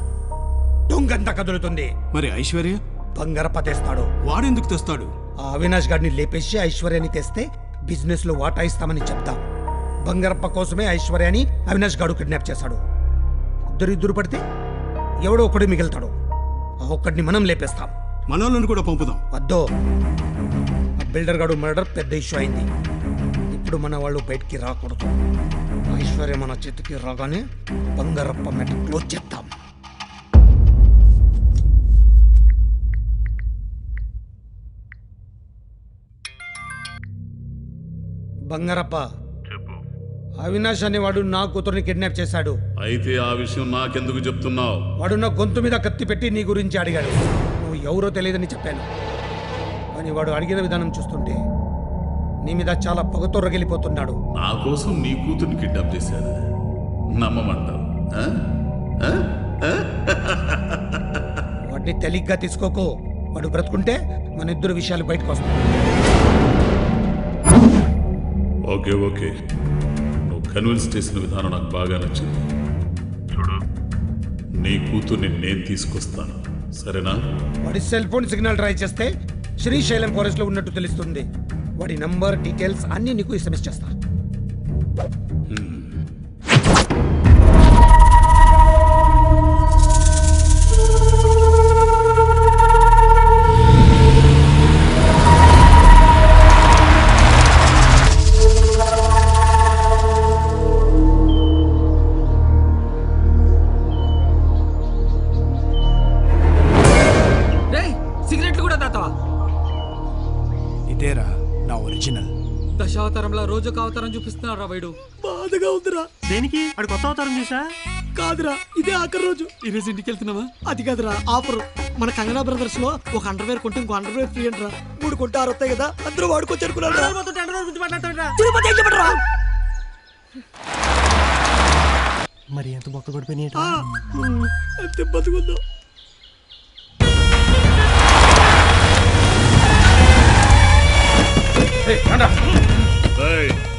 దొంగంతా కదులుతుంది. మరి ఐశ్వర్య? బంగారప్ప తెస్తాడు. వాడెందుకు తెస్తాడు? ఆ అవినాష్ గారిని లేపేసి ఐశ్వర్యని తెస్తే బిజినెస్ లో వాటా ఇస్తామని చెప్తాం. బంగారప్ప కోసమే ఐశ్వర్యని అవినాష్ గారు కిడ్నాప్ చేశాడు. ఇద్దరు పడితే ఎవడో ఒకడు మిగులుతాడు. ఆ ఒక్కడిని మనం లేపేస్తాం. మనోళ్ళని కూడా పంపుదాం. వద్దో, ఆ బిల్డర్ గారు మర్డర్ పెద్ద ఇష్యూ అయింది. ఇప్పుడు మన వాళ్ళు బయటికి రాకూడదు. ఐశ్వర్య మన చేతికి రాగానే బంగారప్ప మెట క్లోజ్ చేద్దాం. బంగారప్ప, అవినాష్ అనేవాడు నా కూతుర్ని కిడ్నాప్ చేశాడు. అయితే ఆ విషయం నాకెందుకు చెప్తున్నావు? వాడు నా గొంతు మీద కత్తి పెట్టి నీ గురించి అడిగాడు. నువ్వు ఎవరో తెలియదని చెప్పాను. కానీ వాడు అడిగిన విధానం చూస్తుంటే నీ మీద చాలా పొగతో రగిలిపోతున్నాడు. నా కోసం నీ కూతుర్ని కిడ్నాప్ చేశాడు, నమ్మమంటావు? వాడిని తేలిగ్గా తీసుకోకు. వాడు బ్రతుకుంటే మన ఇద్దరు విషయాలు బయటకు వస్తాయి. ఓకే, నువ్వు కన్విన్స్ చేసిన విధానం నాకు బాగా నచ్చింది. చూడు, నీ కూతుర్ని నేను తీసుకొస్తాను, సరేనా? వాడి సెల్ ఫోన్ సిగ్నల్ ట్రై చేస్తే శ్రీశైలం ఫారెస్ట్ లో ఉన్నట్టు తెలుస్తుంది. వాడి నంబర్, డీటెయిల్స్ అన్ని నీకు ఎస్ఎంఎస్ చేస్తా. సిగరెట్లు కూడా తాతావా? ఇదేరా నా ఒరిజినల్. దశావతారంలో రోజుకు అవతారం చూపిస్తున్నారా వైడు? బాధగా ఉందిరా. దేనికి? అడు కొత్త అవతారం చూసా? కాదురా, ఇదే ఆఖరి రోజు. ఈ రోజు ఇంటికి వెళ్తున్నావా? అది కాదురా, ఆఫర్. మన కంగనా బ్రదర్స్ లో ఒక అండర్వేర్ కొంటే ఇంకో అండర్వేర్ ఫ్రీ అంటరా. 3 కొంటే 6 వస్తాయి కదా, అందరూ వాడుకోవచ్చు అనుకున్నాను. మరి ఎంత బొక్క పడిపోయినాయి. ఎంత బతుకుందో.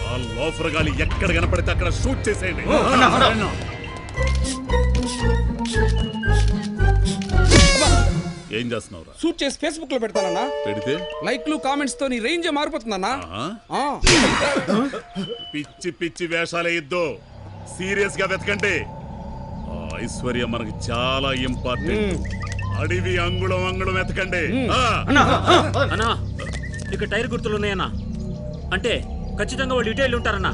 ఆ లోఫర్ గాలి ఎక్కడ కనపడితే అక్కడ షూట్ చేసేయండి. ఏం చేస్తున్నావు? షూట్ చేసి ఫేస్బుక్ లో పెడతానన్నా. పెడితే లైక్లు కామెంట్స్ తో నీ రేంజ్ మారిపోతుందన్నా. పిచ్చి పిచ్చి వేషాలే ఇద్దు, సీరియస్ గా వెతకండి. ఐశ్వర్య మనకు చాలా ఇంపార్టెంట్. అడవి అంగుళం వెతకండి. అన్నా, ఇక టైర్ గుర్తులు ఉన్నాయన్నా. అంటే ఖచ్చితంగా వాళ్ళు డీటెయిల్ ఉంటారన్నా.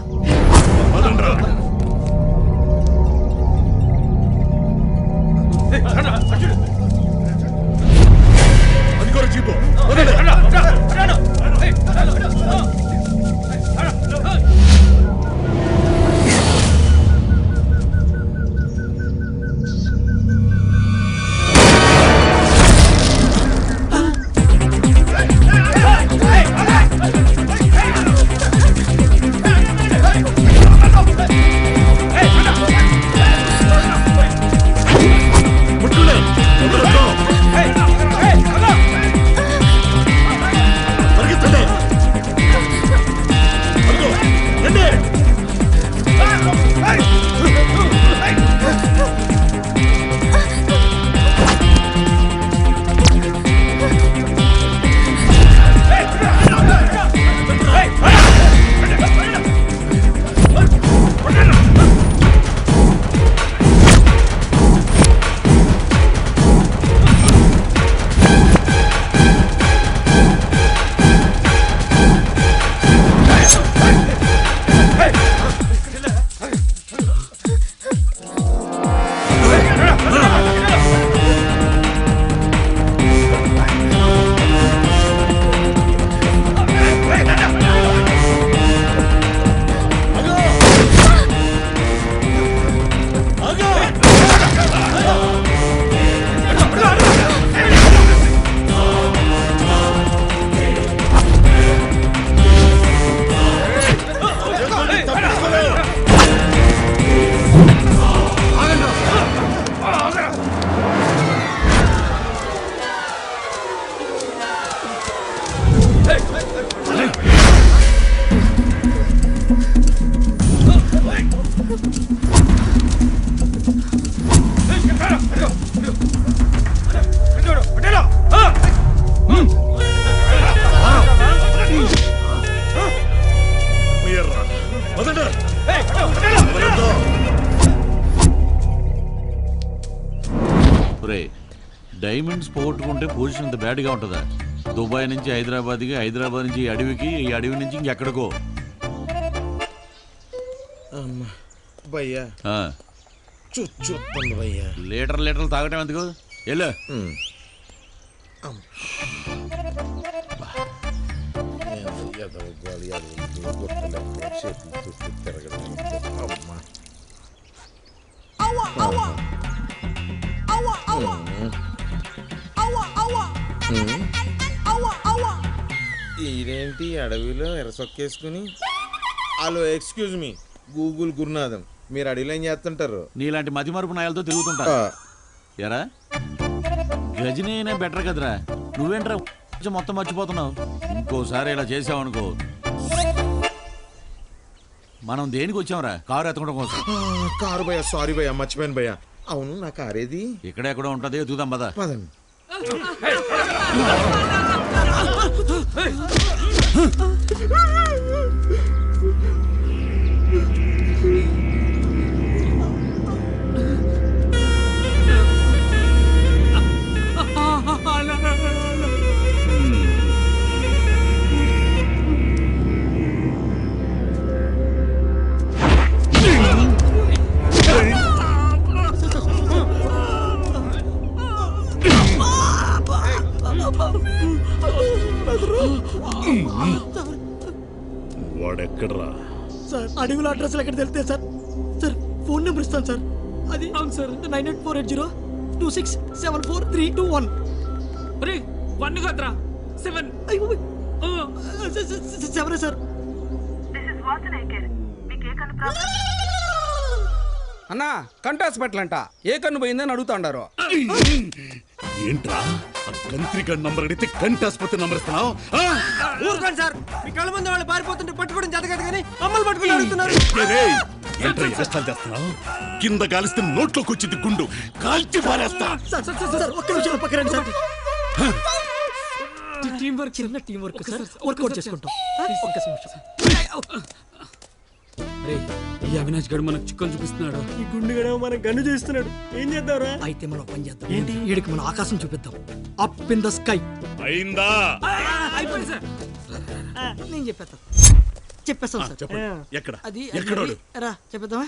రే డైమండ్స్ పోగొట్టుకుంటే పొజిషన్ ఇంత బ్యాడ్గా ఉంటుందా? దుబాయ్ నుంచి హైదరాబాద్కి, హైదరాబాద్ నుంచి ఈ అడవికి, ఈ అడవి నుంచి ఇంకెక్కడికో. భయ్యా చూస్తుంది భయ్యా. లీటర్లు తాగటం ఎందుకు? వెళ్ళు. ఇదేంటి అడవిలో ఎరసొక్కేసుకుని? Hello, excuse me, Google Gurunatham. మీరు అడవిలో ఏం చేస్తుంటారు? నీలాంటి మతి మరుపు నాయాలతో తిరుగుతుంటారు. ఎరా గజని అయినా బెటర్ కదరా. నువ్వేంట్రా మొత్తం మర్చిపోతున్నావు? ఇంకోసారి ఇలా చేసావనుకో. మనం దేనికి వచ్చాంరా? కారు ఎత్తడం కోసం. కారు భయ్యా, సారీ భయ్యా, మర్చిపోయాను భయ్యా. అవును, నా కారేది? ఇక్కడెక్కడో ఉంటది, ఎదుగుదాం పద. పదండి. వాడెక్కడ్రా? సార్ అడవిలో అడ్రస్ ఎక్కడ తెలితే సార్. సార్ ఫోన్ నెంబర్ ఇస్తాను సార్. అది అవును సార్, 984802674321. అరే 1 కాదురా 7. Seven sir. అన్నా కంటి హాస్పిటల్ అంట. ఏ కన్ను పోయిందని అడుగుతాండారు. ఏంట్రా కంత్రిక నంబర్ అడిగితే కంటి ఆసుపత్రి నంబర్ ఇస్తున్నావు? ఊరుకోండి సార్, మీ కళ్ళ ముందు వాళ్ళు పారిపోతుంటే పట్టుకోవడం చేత కదా కానీ మమ్మల్ని పట్టుకుని అడుగుతున్నారు. ఏంట్రా కష్టాలు చేస్తున్నావు? కింద కాలిస్తే నోట్లోకి వచ్చింది గుండు, కాల్చి పారేస్తా. ఒక్క నిమిషం పక్కరండి సార్. టీం వర్క్, చిన్న టీం వర్క్ సార్, వర్కౌట్ చేసుకుంటాం. ఒక్క నిమిషం. ఈ అవినాష్ గడు మనకు చుక్కలు చూపిస్తున్నాడు. ఈ గుండుగడ మన గన్ను చేస్తున్నాడు. ఏం చేద్దాంరా? అయితే మనం పని చేద్దాం. ఏంటి? వీడికి మనం ఆకాశం చూపిద్దాం. Up in the sky. అయిందా? అయిపోయింది సార్. నేను చెప్పేస్తాను సార్. చెప్పండి. ఎక్కడ? అది ఎక్కడోడు? రా చెప్పేద్దామా?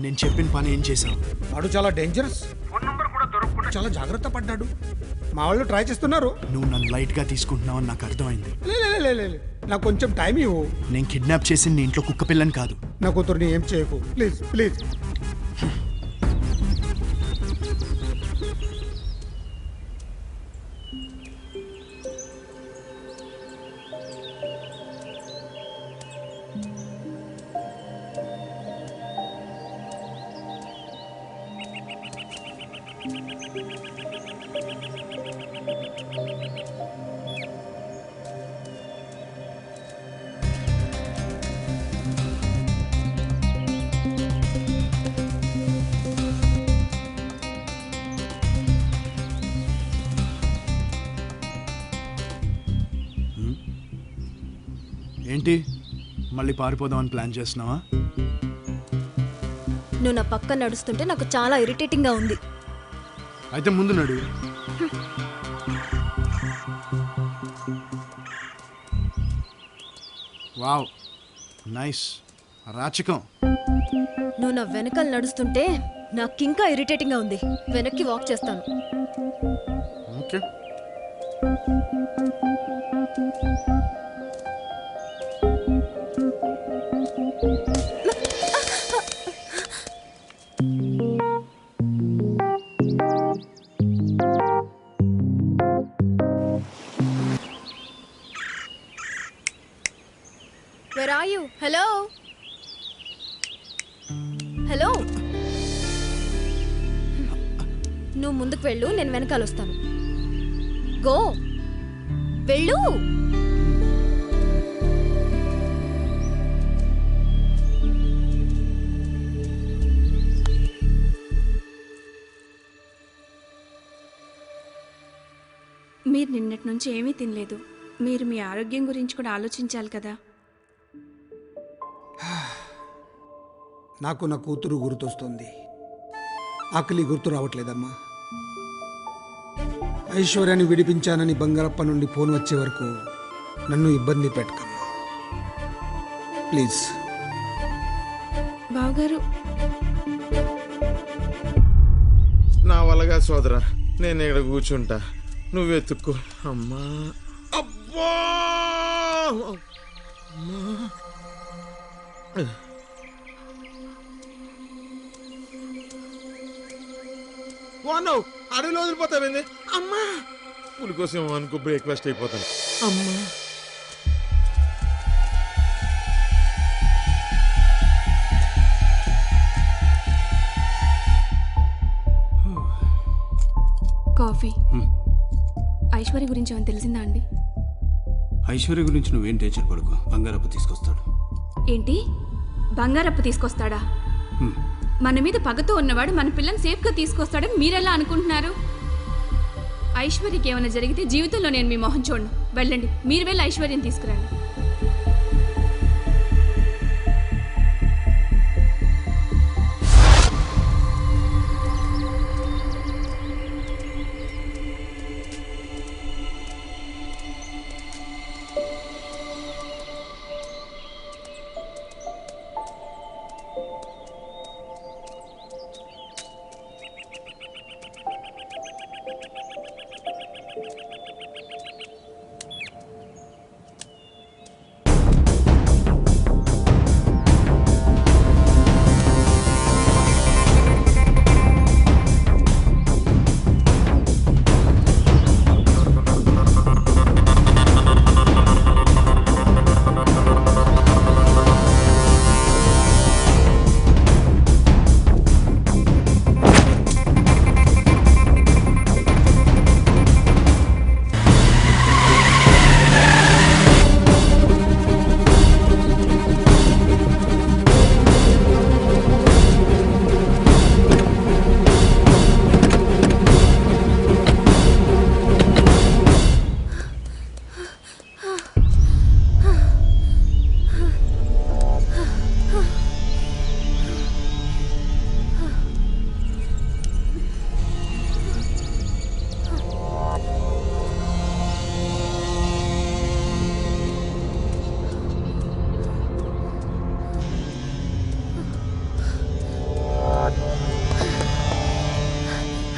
నేను చెప్పిన పని ఏం చేశావు? వాడు చాలా డేంజరస్. చాలా జాగ్రత్త పడ్డాడు. మా వాళ్ళు ట్రై చేస్తున్నారు. నువ్వు నన్ను లైట్ గా తీసుకుంటున్నావు అని నాకు అర్థమైంది. నాకు కొంచెం టైం ఇవ్వు. నేను కిడ్నాప్ చేసి నీ ఇంట్లో కుక్క పిల్లని కాదు. నా కూతురుని ఏం చేయకు ప్లీజ్ ప్లీజ్. ఏంటి మళ్ళీ పారిపోదామని ప్లాన్ చేస్తున్నావా? నువ్వు నా పక్క నడుస్తుంటే నాకు చాలా ఇరిటేటింగ్ గా ఉంది. అయితే ముందు నడు. వావ్, నైస్, రాచకం. నువ్వు నా వెనకాల నడుస్తుంటే నాకు ఇంకా ఇరిటేటింగ్ గా ఉంది. వెనక్కి వాక్ చేస్తాను. Okay. Where are you? Hello? నువ్వు ముందుకు వెళ్ళు, నేను వెనకాల వస్తాను. గో, వెళ్ళు. మీరు నిన్నటి నుంచి ఏమీ తినలేదు. మీరు మీ ఆరోగ్యం గురించి కూడా ఆలోచించాలి కదా. నాకు నా కూతురు గుర్తొస్తుంది. ఆకలి గుర్తు రావట్లేదమ్మా. ఐశ్వర్యాన్ని విడిపించానని బంగారప్ప నుండి ఫోన్ వచ్చే వరకు నన్ను ఇబ్బంది పెట్టకమ్మా, ప్లీజ్. బావగారు, నా వల్లగా సోదరా, నేను ఇక్కడ కూర్చుంటా, నువ్వెత్తుక్కో. అమ్మా, అబ్బా, వానవ్ అడవిలో వదిలిపోతావేంది? అమ్మా, పులి కోసం అనుకో బ్రేక్ఫాస్ట్ అయిపోతాను. అమ్మా, కాఫీ. ఐశ్వర్య గురించి ఏమైనా తెలిసిందా అండి? ఐశ్వర్య గురించి నువ్వేం టెన్షన్ పడుకో, బంగారప్పు తీసుకొస్తాడు. ఏంటి, బంగారప్పు తీసుకొస్తాడా? మన మీద పగతో ఉన్నవాడు మన పిల్లని సేఫ్గా తీసుకొస్తాడని మీరెలా అనుకుంటున్నారు? ఐశ్వర్యకి ఏమైనా జరిగితే జీవితంలో నేను మీ మొహం చూడను. వెళ్ళండి, మీరు వెళ్ళి ఐశ్వర్యం తీసుకురండి.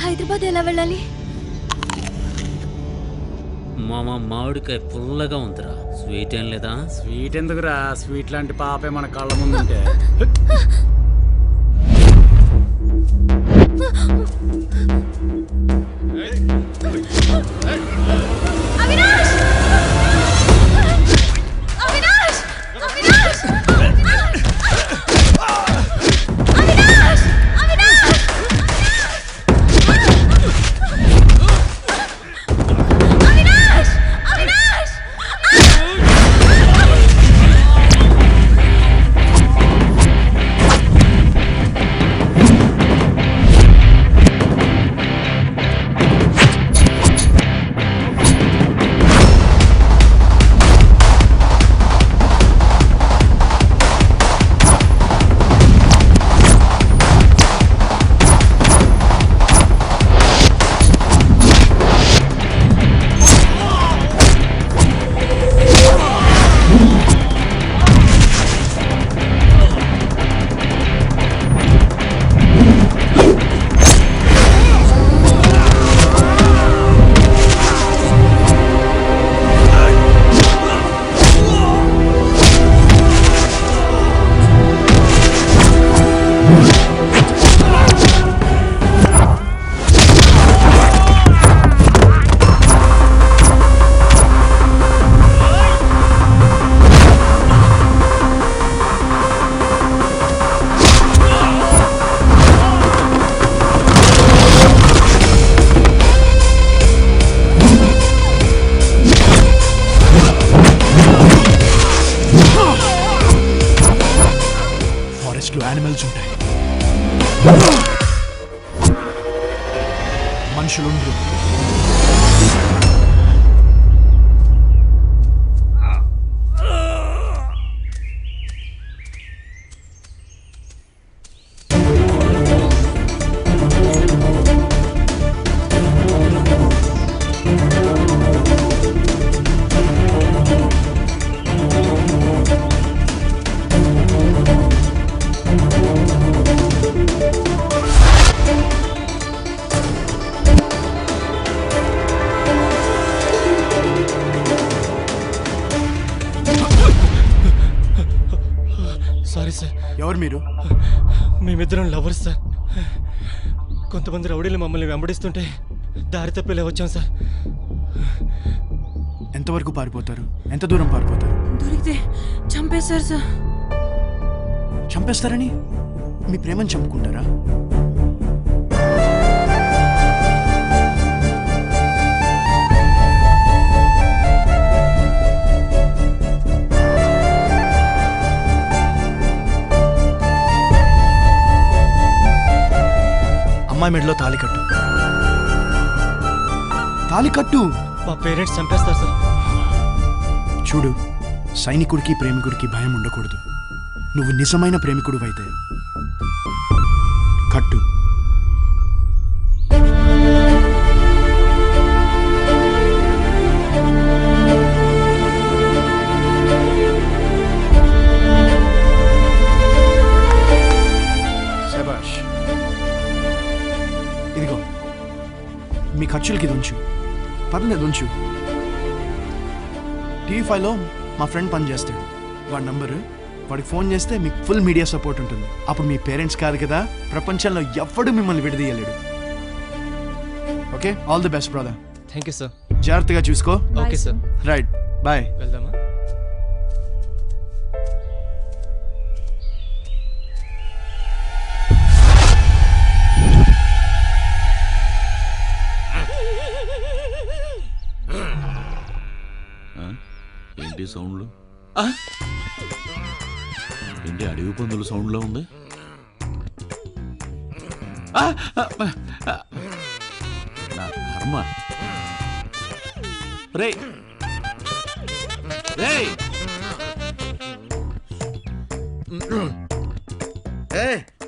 హైదరాబాద్ ఎలా వెళ్ళాలి? మామిడికాయ పుల్లగా ఉందిరా, స్వీట్ ఏం లేదా? స్వీట్ ఎందుకురా, స్వీట్ లాంటి పాపే మన కళ్ళ ముందు ఉంటే. ఫారెస్ట్ లో యానిమల్స్ ఉంటాయి, మనుషులుండ్రు. Sorry sir. ఎవరు మీరు? మేమిద్దరం లవర్స్ సార్. కొంతమంది రౌడీలు మమ్మల్ని వెంబడిస్తుంటే దారి తప్పేలా వచ్చాం సార్. ఎంతవరకు పారిపోతారు? ఎంత దూరం పారిపోతారు? దొరికితే చంపేశారు సార్. చంపేస్తారని మీ ప్రేమను చంపుకుంటారా? అమ్మాయి మెడలో తాళి కట్టు. తాళి కట్టు. మా పేరెంట్స్ చంపేస్తారు సార్. చూడు, సైనికుడికి ప్రేమికుడికి భయం ఉండకూడదు. నువ్వు నిజమైన ప్రేమికుడు అయితే కట్టు. శభాష్. ఇదిగో మీ ఖర్చులకి ఇది ఉంచు. పర్లేదు ఉంచు. టీవీ5లో మా ఫ్రెండ్ పని చేస్తాడు. వాడి నంబరు, వాడికి ఫోన్ చేస్తే మీకు ఫుల్ మీడియా సపోర్ట్ ఉంటుంది. అప్పుడు మీ పేరెంట్స్ కాదు కదా, ప్రపంచంలో ఎవ్వడు మిమ్మల్ని విడదీయలేడు. Okay, all the best brother. Thank you sir. జాగ్రత్తగా చూసుకో. Okay sir. Right, bye. వెళ్దామా? ఏంటి సౌండ్లు? ఏంటి అడవి పందుల సౌండ్లో ఉంది? నా కర్మ. రే రే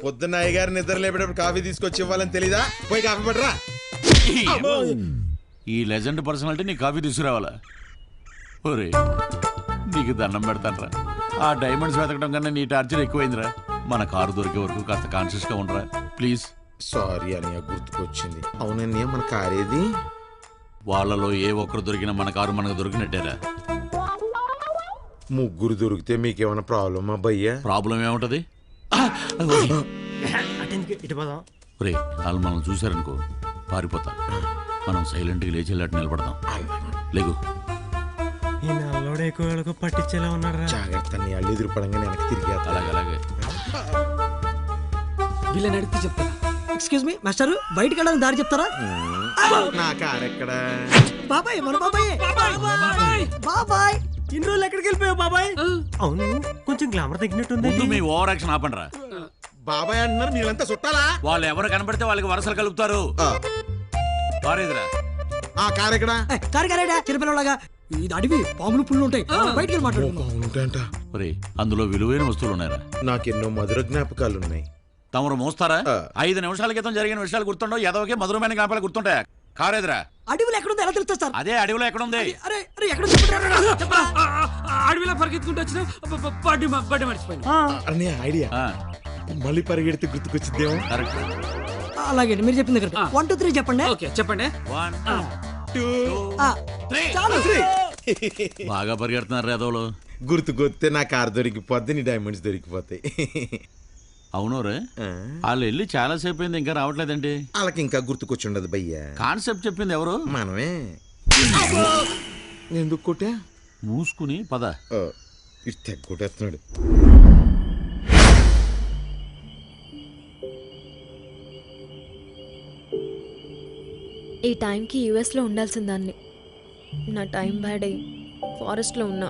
పొద్దున్న అయ్యగారు నిద్ర లేపేటప్పుడు కాఫీ తీసుకొచ్చి ఇవ్వాలని తెలీదా? పోయి కాఫీ పడరా. ఈ లెజెండ్ పర్సనాలిటీ నీ కాఫీ తీసుకురావాలా? ఒరే నీకు దండం పెడతానరా. ఆ డైమండ్స్ వెతకడం కన్నా నీ టార్చర్ ఎక్కువైందిరా. మన కారు దొరికే వరకు కాస్త కాన్షియస్గా ఉండరా ప్లీజ్. సారీ అన్నయ్య, గుర్తుకొచ్చింది. అవునన్నయ్య, మన కారేది? వాళ్ళలో ఏ ఒక్కరు దొరికినా మన కారు మనకు దొరికినట్టేరా. ముగ్గురు దొరికితే మీకేమైనా ప్రాబ్లమా భయ్యా? ప్రాబ్లం ఏముంటది? రే వాళ్ళు మనం చూశారనుకో పారిపోతాం. మనం సైలెంట్గా లేచి వెళ్ళట్టు నిలబడతాం. లేకు. ఈ నల్లోడు ఎక్కువ పట్టించేలా ఉన్నారా? జాగ్రత్త, నీ అల్లు ఎదురు పడంగానే వెనక్కి తిరిగి. అలాగే అలాగే. వీళ్ళని అడిగితే చెప్తారా? ఎక్స్క్యూజ్ మీ మాస్టర్, బయటికి వెళ్ళడానికి దారి చెప్తారా? నా కారు ఎక్కడ? బాబాయ్, మన బాబాయ్. బాబాయ్, ఇన్ని రోజులు ఎక్కడికి వెళ్ళిపోయావు బాబాయ్? అవును, కొంచెం గ్లామర్ తగ్గినట్టుంది. ముందు మీ ఓవర్ యాక్షన్ ఆపండిరా. బాబాయ్ అంటున్నారు, మీరంతా చుట్టాలా? వాళ్ళు ఎవరు కనబడితే వాళ్ళకి వరసలు కలుపుతారు. కారేదిరా. ఆ కారు ఎక్కడ? కారు కారేడా చిన్నపిల్లలాగా. ఇది అడివి, పాములు పుళ్ళు ఉంటాయి. బయటికి వెళ్ళి మాట్లాడుకుంటాం. అందులో విలువైన వస్తువులు ఉన్నాయరా. నాకెన్నో మధుర జ్ఞాపకాలు ఉన్నాయి. తమరు మోస్తారా? 5 నిమిషాల క్రితం జరిగిన విషయాలు గుర్తుండవు, ఎదవకే మధురమైన జ్ఞాపకాలు గుర్తుంటాయా? కారేదిరా. అడవిలో ఎక్కడుంది? ఎలా తెలుస్తా సార్? అదే అడవిలో ఎక్కడుంది? అరే అరే, ఎక్కడ అడవిలో పరిగెత్తుకుంటూ వచ్చిన బడ్డి మర్చిపోయింది. అన్నయ్య ఐడియా, మళ్ళీ పరిగెడితే గుర్తుకొచ్చిద్దేమో. అలాగే మీరు చెప్పింది దగ్గర 1 2 3 చెప్పండి. ఓకే చెప్పండి. 1 2 3. బాగా పరిగెడుతున్నారు యాదవులు. గుర్తుకొస్తే నా కారు దొరికిపోద్ది, నీ డైమండ్స్ దొరికిపోతాయి. అవును రే, వాళ్ళు వెళ్ళి చాలా సేపు అయింది, ఇంకా రావట్లేదండి. వాళ్ళకి ఇంకా గుర్తుకొచ్చి ఉండదు భయ్యా. కాన్సెప్ట్ చెప్పింది ఎవరు? మనమే. ఎందుకు కొట్టా? మూసుకుని పద. ఇటు తెగ కొట్టేస్తున్నాడు. ఈ టైంకి యూఎస్లో ఉండాల్సిన దాన్ని. నా టైం బ్యాడ్ అయ్యి ఫారెస్ట్లో ఉన్నా.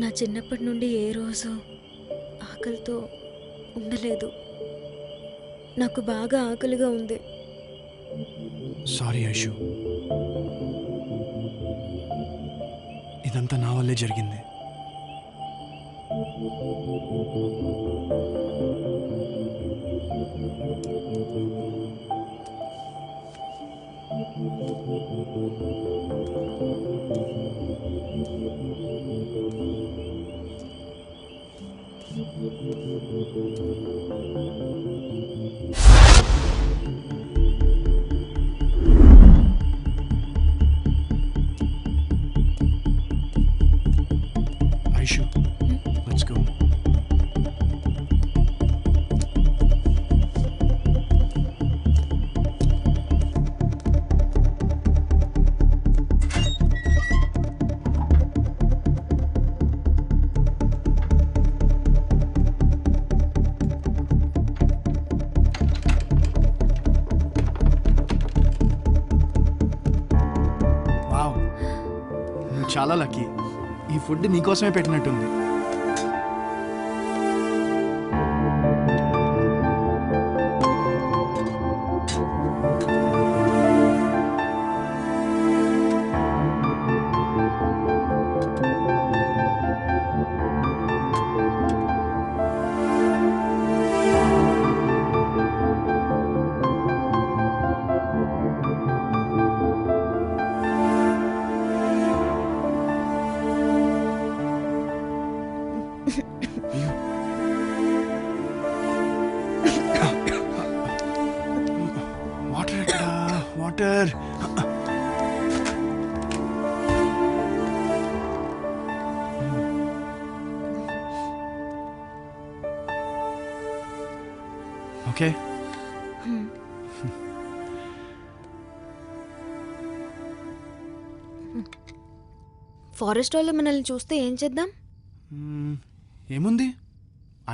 నా చిన్నప్పటి నుండి ఏ రోజు ఆకలితో ఉండలేదు. నాకు బాగా ఆకలిగా ఉంది. సారీ ఐషు, ఇదంతా నా వల్లే జరిగింది. Aishu, let's go. వావ్, నువ్వు చాలా లక్కీ. ఈ ఫుడ్ నీకోసమే పెట్టినట్టుంది. వాటర్ ఎక్కడా? వాటర్. ఓకే, ఫారెస్ట్ వాళ్ళు మనల్ని చూస్తే ఏం చేద్దాం? ఏముంది,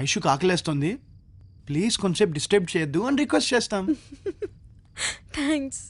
ఐషుకి ఆకలేస్తుంది, ప్లీజ్ కొంచెంసేపు డిస్టర్బ్ చేయొద్దు అని రిక్వెస్ట్ చేస్తాం. థ్యాంక్స్.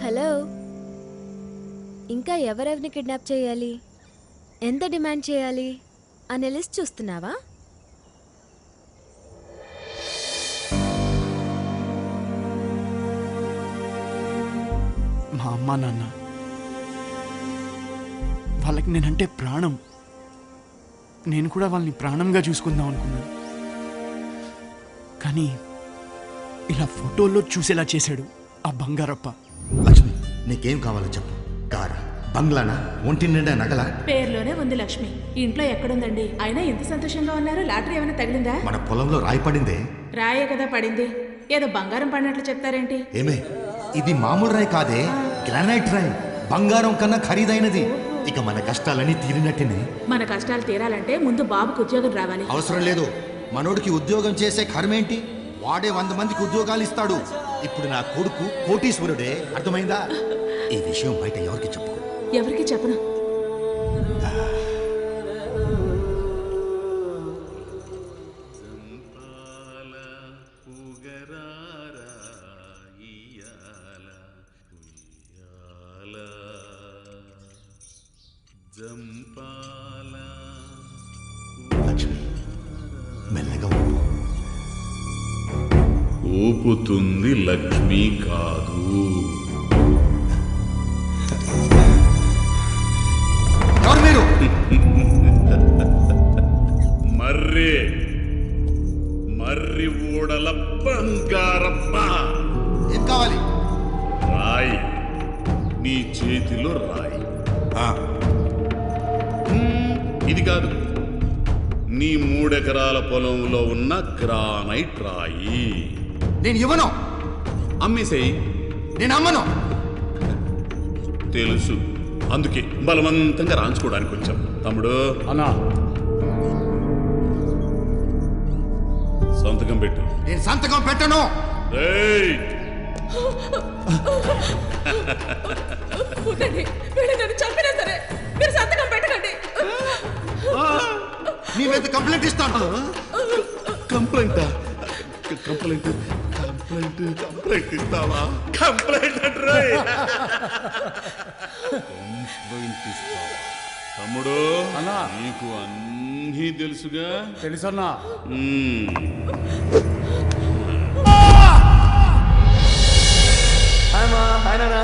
హలో, ఇంకా ఎవరెవరిని కిడ్నాప్ చేయాలి, ఎంత డిమాండ్ చేయాలి అనే లిస్ట్ చూస్తున్నావా? మా అమ్మా నాన్న, వాళ్ళకి నేనంటే ప్రాణం. నేను కూడా వాళ్ళని ప్రాణంగా చూసుకుందాం అనుకున్నాను, కానీ ఇలా ఫోటోల్లో చూసేలా చేశాడు ఆ బంగారప్ప. లక్ష్మి, నీకేం కావాలో చెప్పు. కారా, బంగ్లానా, ఒంటి నిండా నగల? పేర్లోనే ఉంది లక్ష్మి, ఇంట్లో ఎక్కడుందండి? అయినా ఎంత సంతోషంగా ఉన్నారు. లాటరీ ఏమైనా తగిలిందా? మన పొలంలో రాయి పడిందే. రాయే కదా పడింది, ఏదో బంగారం పడినట్లు చెప్తారేంటి? ఏమే, ఇది మామూలు రాయి కాదే, గ్రానైట్ రాయి, బంగారం కన్నా ఖరీదైనది. ఇక మన కష్టాలన్నీ తీరినట్టునే. మన కష్టాలు తీరాలంటే ముందు బాబుకు ఉద్యోగం రావాలి. అవసరం లేదు, మనోడికి ఉద్యోగం చేసే కర్మేంటి? వాడే 100 మందికి ఉద్యోగాలు ఇస్తాడు. ఇప్పుడు నా కొడుకు కోటీశ్వరుడే, అర్థమైందా? ఈ విషయం బయట ఎవరికి చెప్పుకో. ఎవరికి చెప్పను. లక్ష్మి, మెల్లగా ఊపుతుంది లక్ష్మి కాదు. మర్రి మర్రి ఊడల బంగారప్ప. ఏం కావాలి? రాయి, నీ చేతిలో రాయి. ఇది కాదు, నీ 3 ఎకరాల పొలంలో ఉన్న గ్రానైట్ రాయి. నేను ఇవ్వను. అమ్మేసేయి. నేను అమ్మను. తెలుసు, అందుకే బలవంతంగా రాంచుకోవడానికి వచ్చాం. తమ్ముడు అన్నా సంతకం పెట్టు. నేను సంతకం పెట్టను. ఏయ్ వద్దండి, వీళ్ళు నన్ను చంపినా సరే మీరు సంతకం పెట్టకండి. నీ మీద కంప్లైంట్ ఇస్తాను. కంప్లైంట్ కంప్లైంట్ కంప్లైంట్ కంప్లైంట్ ఇస్తావా? కంప్లైంట్ అంటారా? కంప్లైంట్ ఇస్తావా? తమ్ముడు అన్నా నీకు అన్నీ తెలుసుగా? తెలుసన్నా. హాయ్ మా, హాయ్ నానా.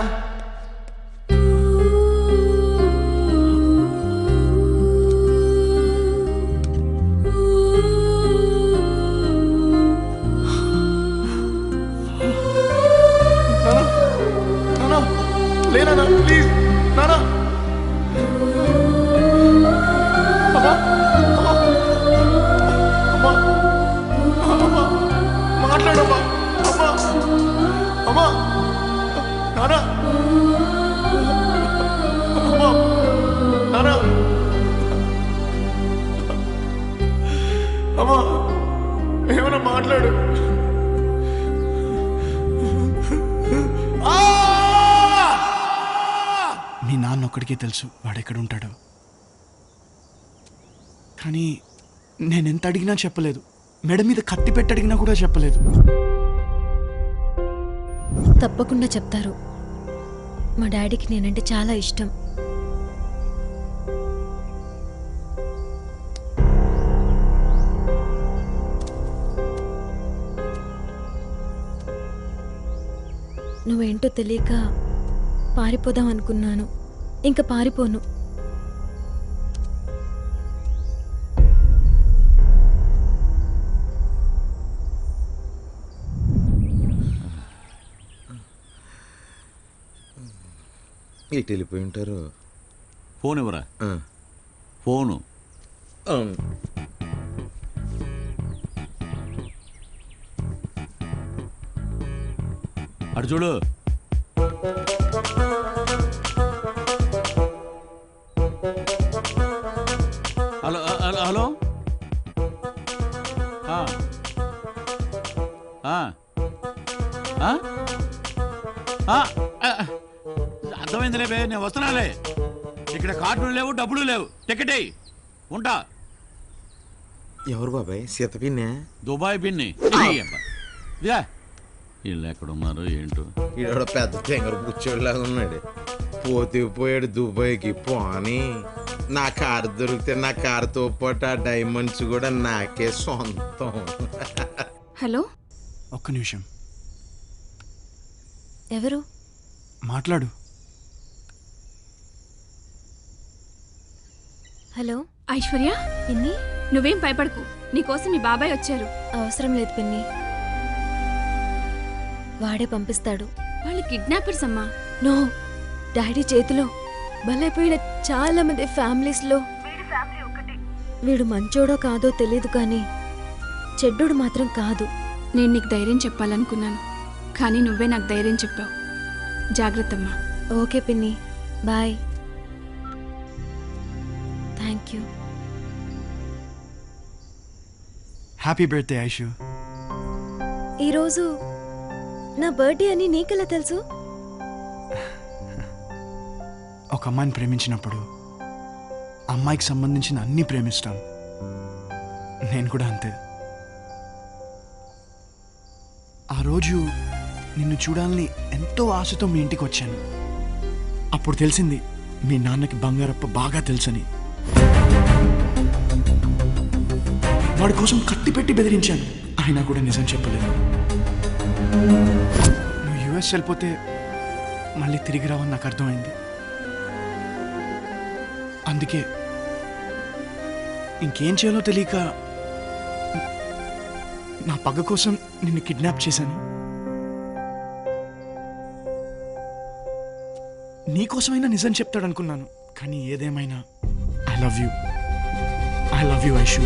లేనా ప్లీజ్ నానా. మాట్లాడమ్మా. అమ్మా అమ్మా నానా. అమ్మా నానా. అమ్మా ఏమైనా మాట్లాడు. మీ నాన్న ఒక్కడికే తెలుసు వాడెక్కడ ఉంటాడో. కానీ నేనెంత అడిగినా చెప్పలేదు. మెడ మీద కత్తి పెట్టి అడిగినా కూడా చెప్పలేదు. తప్పకుండా చెప్తారు. మా డాడీకి నేనంటే చాలా ఇష్టం. నువ్వేంటో తెలియక పారిపోదాం అనుకున్నాను. ఇంకా పారిపోను. ఇటు వెళ్ళిపోయి ఉంటారు. ఫోన్ ఇవ్వరా? ఫోను అటు చూడు. Hello hello. అర్థమైందిలే బే, నేను వస్తున్నాలే. ఇక్కడ కార్డులు లేవు, డబ్బులు లేవు. టికెట్ అయ్యి ఉంటా. ఎవరు బాబాయ్? సీత పిన్నే? దుబాయ్ పిన్ని. వీళ్ళు ఎక్కడున్నారో ఏంటో. ఈడో పెద్ద తెంగర పుచ్చోడిలాగా ఉన్నాడు. పోతే పోయాడు దుబాయ్కి. పోనీ నా కారు దొరికితే నా కారుతో పాటు ఆ డైమండ్స్ కూడా నాకే సొంతం. హలో, ఒక్క నిమిషం. ఎవరు? మాట్లాడు. హలో ఐశ్వర్య. పిన్ని, నువ్వేం భయపడకు, నీకోసం మీ బాబాయ్ వచ్చారు. అవసరం లేదు పిన్ని, వాడే పంపిస్తాడు. వాళ్ళు కిడ్నాపర్స్ అమ్మా. నో, డాడీ చేతిలో బలైపోయిన చాలా మంది ఫ్యామిలీస్లో వీడు మంచోడో కాదో తెలీదు, కానీ చెడ్డోడు మాత్రం కాదు. నేను నీకు ధైర్యం చెప్పాలనుకున్నాను, కానీ నువ్వే నాకు ధైర్యం చెప్పావు. జాగ్రత్తమ్మా. ఓకే పిన్ని, bye. Thank you. Happy birthday Aishu. ఈరోజు నా బర్త్డే అని నీకెలా తెలుసు? ఒక అమ్మాయిని ప్రేమించినప్పుడు అమ్మాయికి సంబంధించిన అన్ని ప్రేమిస్తాం. నేను కూడా అంతే. ఆ రోజు నిన్ను చూడాలని ఎంతో ఆశతో మీ ఇంటికి వచ్చాను. అప్పుడు తెలిసింది మీ నాన్నకి బంగారప్ప బాగా తెలుసని. వాడి కోసం కత్తి పెట్టి బెదిరించాను, అయినా కూడా నిజం చెప్పలేదు. నువ్వు యుఎస్ వెళ్ళిపోతే మళ్ళీ తిరిగి రావని నాకు అర్థమైంది. అందుకే ఇంకేం చేయాలో తెలియక నా పగ కోసం నిన్ను కిడ్నాప్ చేశాను. నీకోసమైనా నిజం చెప్తాడనుకున్నాను, కానీ ఏదేమైనా I love you. I love you Aishu.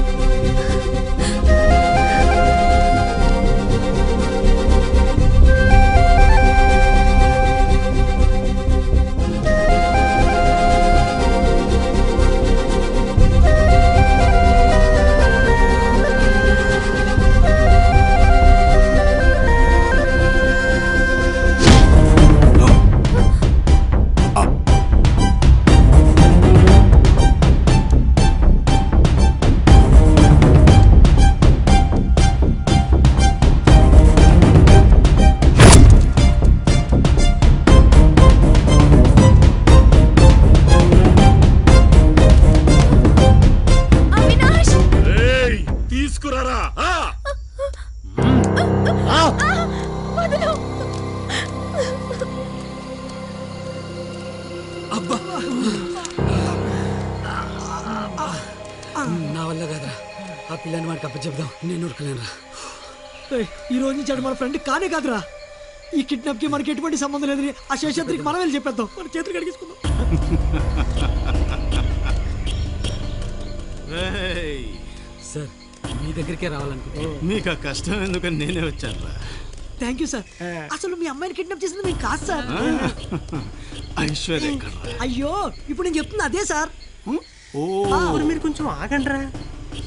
ఆ పిల్లని వాడికి అప్ప చెప్దాం, నేను ఉరకలేనురా. ఈ రోజు నుంచి మన ఫ్రెండ్ కానే కాదురా. ఈ కిడ్నాప్ కి మనకి ఎటువంటి సంబంధం లేదని ఆ శేషాద్రికి మనం వెళ్ళి చెప్పేద్దాం, మన చేతులు కడిగించుకుందాం. సార్ మీ దగ్గరికే రావాలనుకుంటున్నాను. మీకు ఆ కష్టం ఎందుకని నేనే వచ్చాను రా. Thank you sir. అసలు మీ అమ్మాయిని కిడ్నాప్ చేసింది మీకు కాదు సార్. ఐశ్వర్య ఎక్కడ? అయ్యో ఇప్పుడు నేను చెప్తుంది అదే సార్. మీరు కొంచెం ఆగండ్రా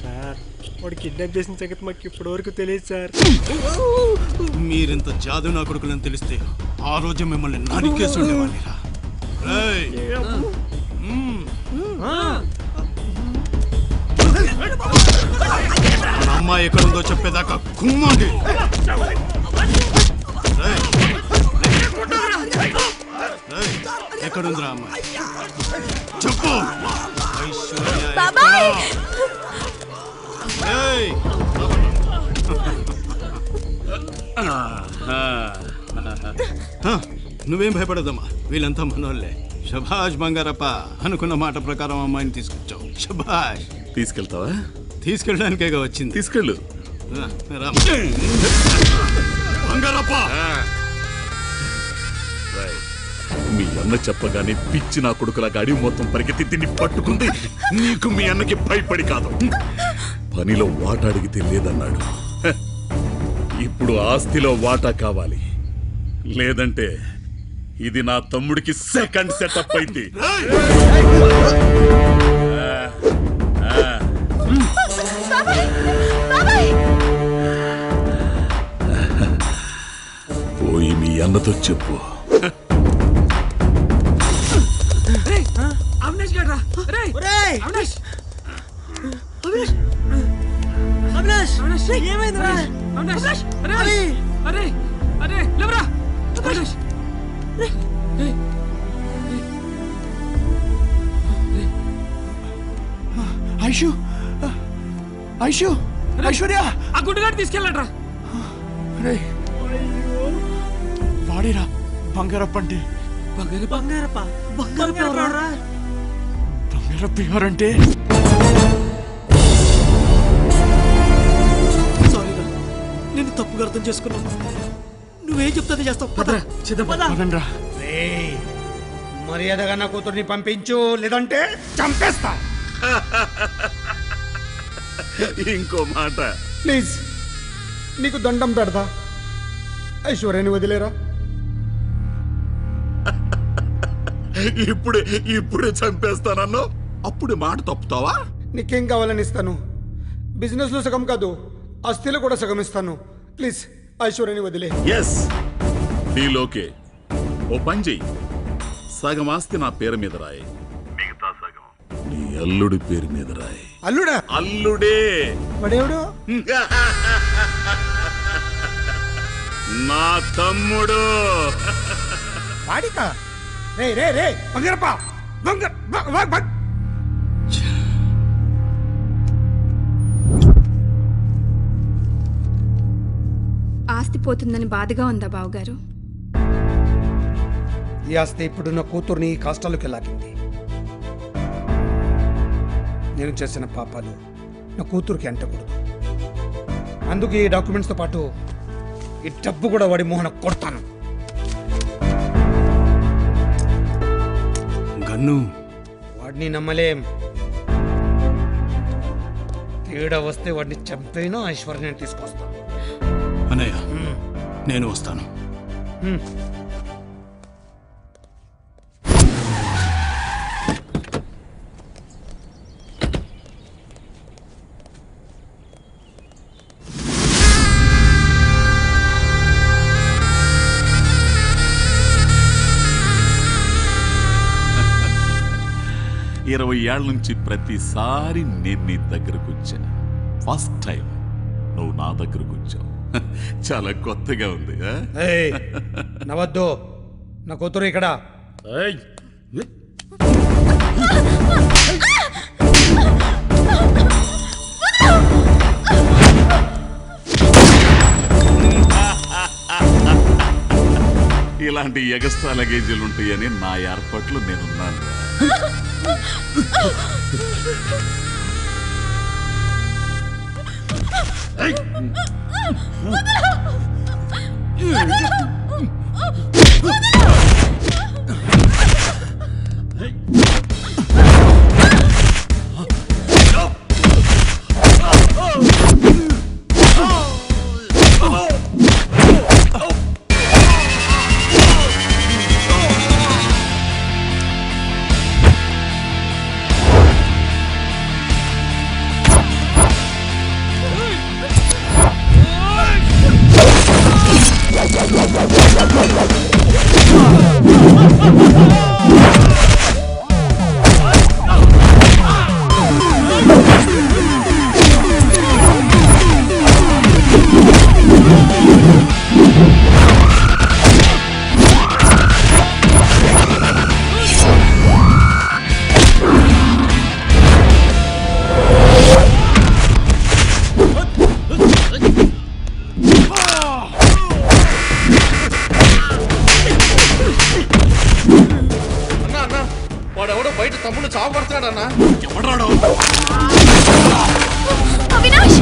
సార్. వాడు కిడ్నాప్ చేసిన సంగతి మాకు ఇప్పటి వరకు తెలియదు సార్. మీరింత జాదు నా కొడుకులని తెలిస్తే ఆ రోజు మిమ్మల్ని నరికేసి ఉండేవాడిరా. మన అమ్మాయి ఎక్కడుందో చెప్పేదాకా కుమ్మండి. ఎక్కడుందిరా అమ్మాయి చెప్పు. నువ్వేం భయపడదమ్మా, వీళ్ళంతా మనోళ్ళే. శభాష్ బంగారప్ప, అనుకున్న మాట ప్రకారం అమ్మాయిని తీసుకొచ్చావు. శభాష్. తీసుకెళ్తావా? తీసుకెళ్ళడానికేగా వచ్చింది. తీసుకెళ్ళు. బంగారప్ప, మీ అన్న చెప్పగానే పిచ్చి నా కొడుకులా గాడి మొత్తం పరిగెత్తి తిని పట్టుకుంది. నీకు మీ అన్నకి భయపడి కాదు, పనిలో వాటా అడిగితే లేదన్నాడు. ఇప్పుడు ఆస్తిలో వాటా కావాలి, లేదంటే ఇది నా తమ్ముడికి సెకండ్ సెటప్ అయింది. పోయి మీ అన్నతో చెప్పు. అవినాష్ గడ్రా. అవినాష్ అవినాష్ అవినాష్ ఏమైందిరా? అవినాష్ అరే అరే అరే లేవరా అవినాష్. ఐషు ఐషు ఐశ్వర్య, ఆ గుడ్డుగాడు తీసుకెళ్ళండ్రా. వాడేరా బంగారప్ప అంటే. బంగారప్ప బంగారప్ప ఎవరంటే? సారీరా, నేను తప్పుగా అర్థం చేసుకున్నాను. నువ్వేం చెప్తానే చేస్తావు. పదండ్రా. మర్యాదగా నా కూతుర్ని పంపించు, లేదంటే చంపేస్తా. ఇంకో మాట ప్లీజ్, నీకు దండం పెడతా, ఐశ్వర్యాన్ని వదిలేరా. ఇప్పుడే చంపేస్తానన్నా, అప్పుడే మాట తప్పుతావా? నీకేం కావాలని ఇస్తాను. బిజినెస్ లో సగం కాదు, ఆస్తిలో కూడా సగం ఇస్తాను. ప్లీజ్ ఐశ్వర్యాన్ని వదిలే. ఎస్, డీలోకే. ఓ పని చెయ్యి, సగం ఆస్తి నా పేరు మీద రాయి, మిగతా సగం నీ అల్లుడి పేరు మీద రాయి. అల్లుడా? అల్లుడే. వాడేవుడు? నా తమ్ముడు. వాడికా? రే రే రే బంగారప్ప, ఆస్తి పోతుందని బాధగా ఉందా బావగారు? ఈ ఆస్తి ఇప్పుడు నా కూతుర్ని ఈ కష్టాలకు లాగింది. నేను చేసిన పాపాలు నా కూతురికి అంటకూడదు. అందుకే ఈ డాక్యుమెంట్స్తో పాటు ఈ డబ్బు కూడా వాడి మోహన కొడతాను. గన్ను, వాడిని నమ్మలేం. తేడా వస్తే వాడిని చంపేనా ఐశ్వర్యాన్ని తీసుకొస్తాను. అన్నయ్య, నేను వస్తాను. ఇరవై ఏళ్ళ నుంచి ప్రతిసారి నేను నీ దగ్గరకు వచ్చా. ఫస్ట్ టైం నువ్వు నా దగ్గరకు వచ్చావు. చాలా కొత్తగా ఉంది. నవద్దు, నా కూతురు ఇక్కడ. ఇలాంటి ఎగస్ట్రా లగేజీలు ఉంటాయని నా ఏర్పాట్లు నేనున్నాను. వాడెవడో బయట తమ్ముడు చావు పడుతున్నాడన్నా. ఎవడాడో అవినాష్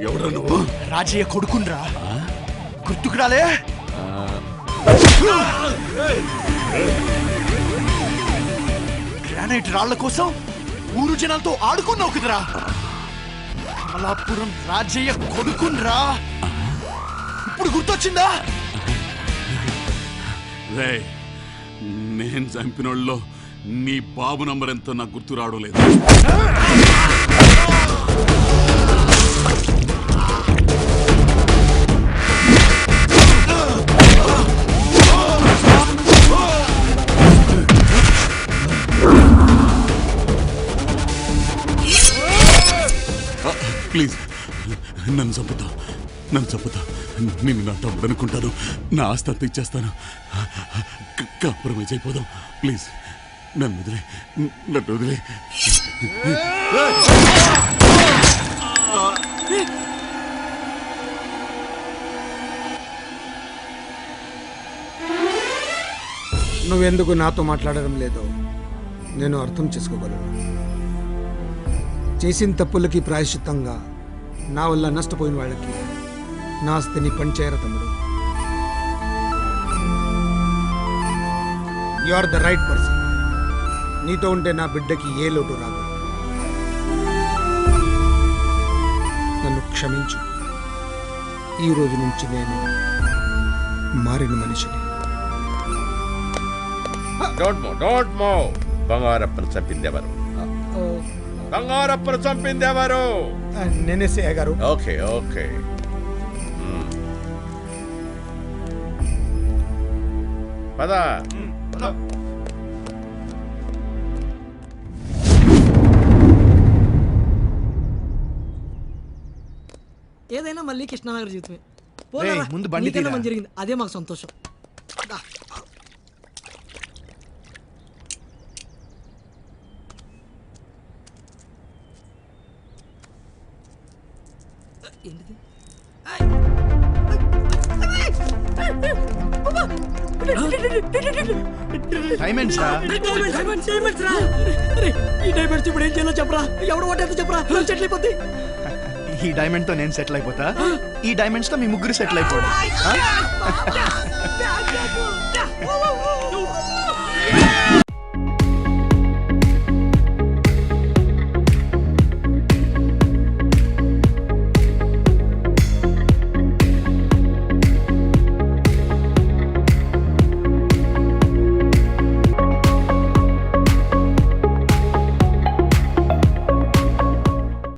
ఎవడా నువ్వు? రాజయ్య కొడుకున్రా, గుర్తుకు రాలే? గ్రానైట్ రాళ్ల కోసం ఊరు జనాలతో ఆడుకున్నావు కదరా. కమలాపురం రాజయ్య కొడుకున్రా, ఇప్పుడు గుర్తొచ్చిందా? రే, నేను చంపినోళ్ళలో నీ బాబు నంబర్ ఎంతో నాకు గుర్తు రావడం లేదు. ప్లీజ్ నన్ను చంపుతా. నిన్ను నా తమ్ముడు అనుకుంటాను. నా ఆస్తి అంతా ఇచ్చేస్తాను. కాంప్రమైజ్ అయిపోదాం. ప్లీజ్ నన్ను వదిలే. నువ్వెందుకు నాతో మాట్లాడడం లేదో నేను అర్థం చేసుకోగలను. చేసిన తప్పులకి ప్రాయశ్చిత్తంగా నా వల్ల నష్టపోయిన వాళ్ళకి నా ఆస్తిని పంచేయరా తమ్ముడు. You are the right person. నీతో ఉంటే నా బిడ్డకి ఏ లోటు రాదు. నన్ను క్షమించు. ఈ రోజు నుంచి నేను మారిన మనిషిని. Don't move. బంగారప్పను చంపిందెవరు? నేనే సేయ గారు. ఓకే పద. ఏదైనా మళ్ళీ కృష్ణానగర్ జీవితమే. ముందు బండి జరిగింది, అదే మాకు సంతోషం. డైమండ్స్ రా. ఈ డైమండ్స్ ఇప్పుడు ఏం చేయాలో చెప్పరా. ఎవడు వాటేదో చెప్పరా. సెటిల్ అయిపోద్ది. ఈ డైమండ్ తో నేను సెటిల్ అయిపోతా. ఈ డైమండ్స్ తో మీ ముగ్గురు సెటిల్ అయిపోవడం.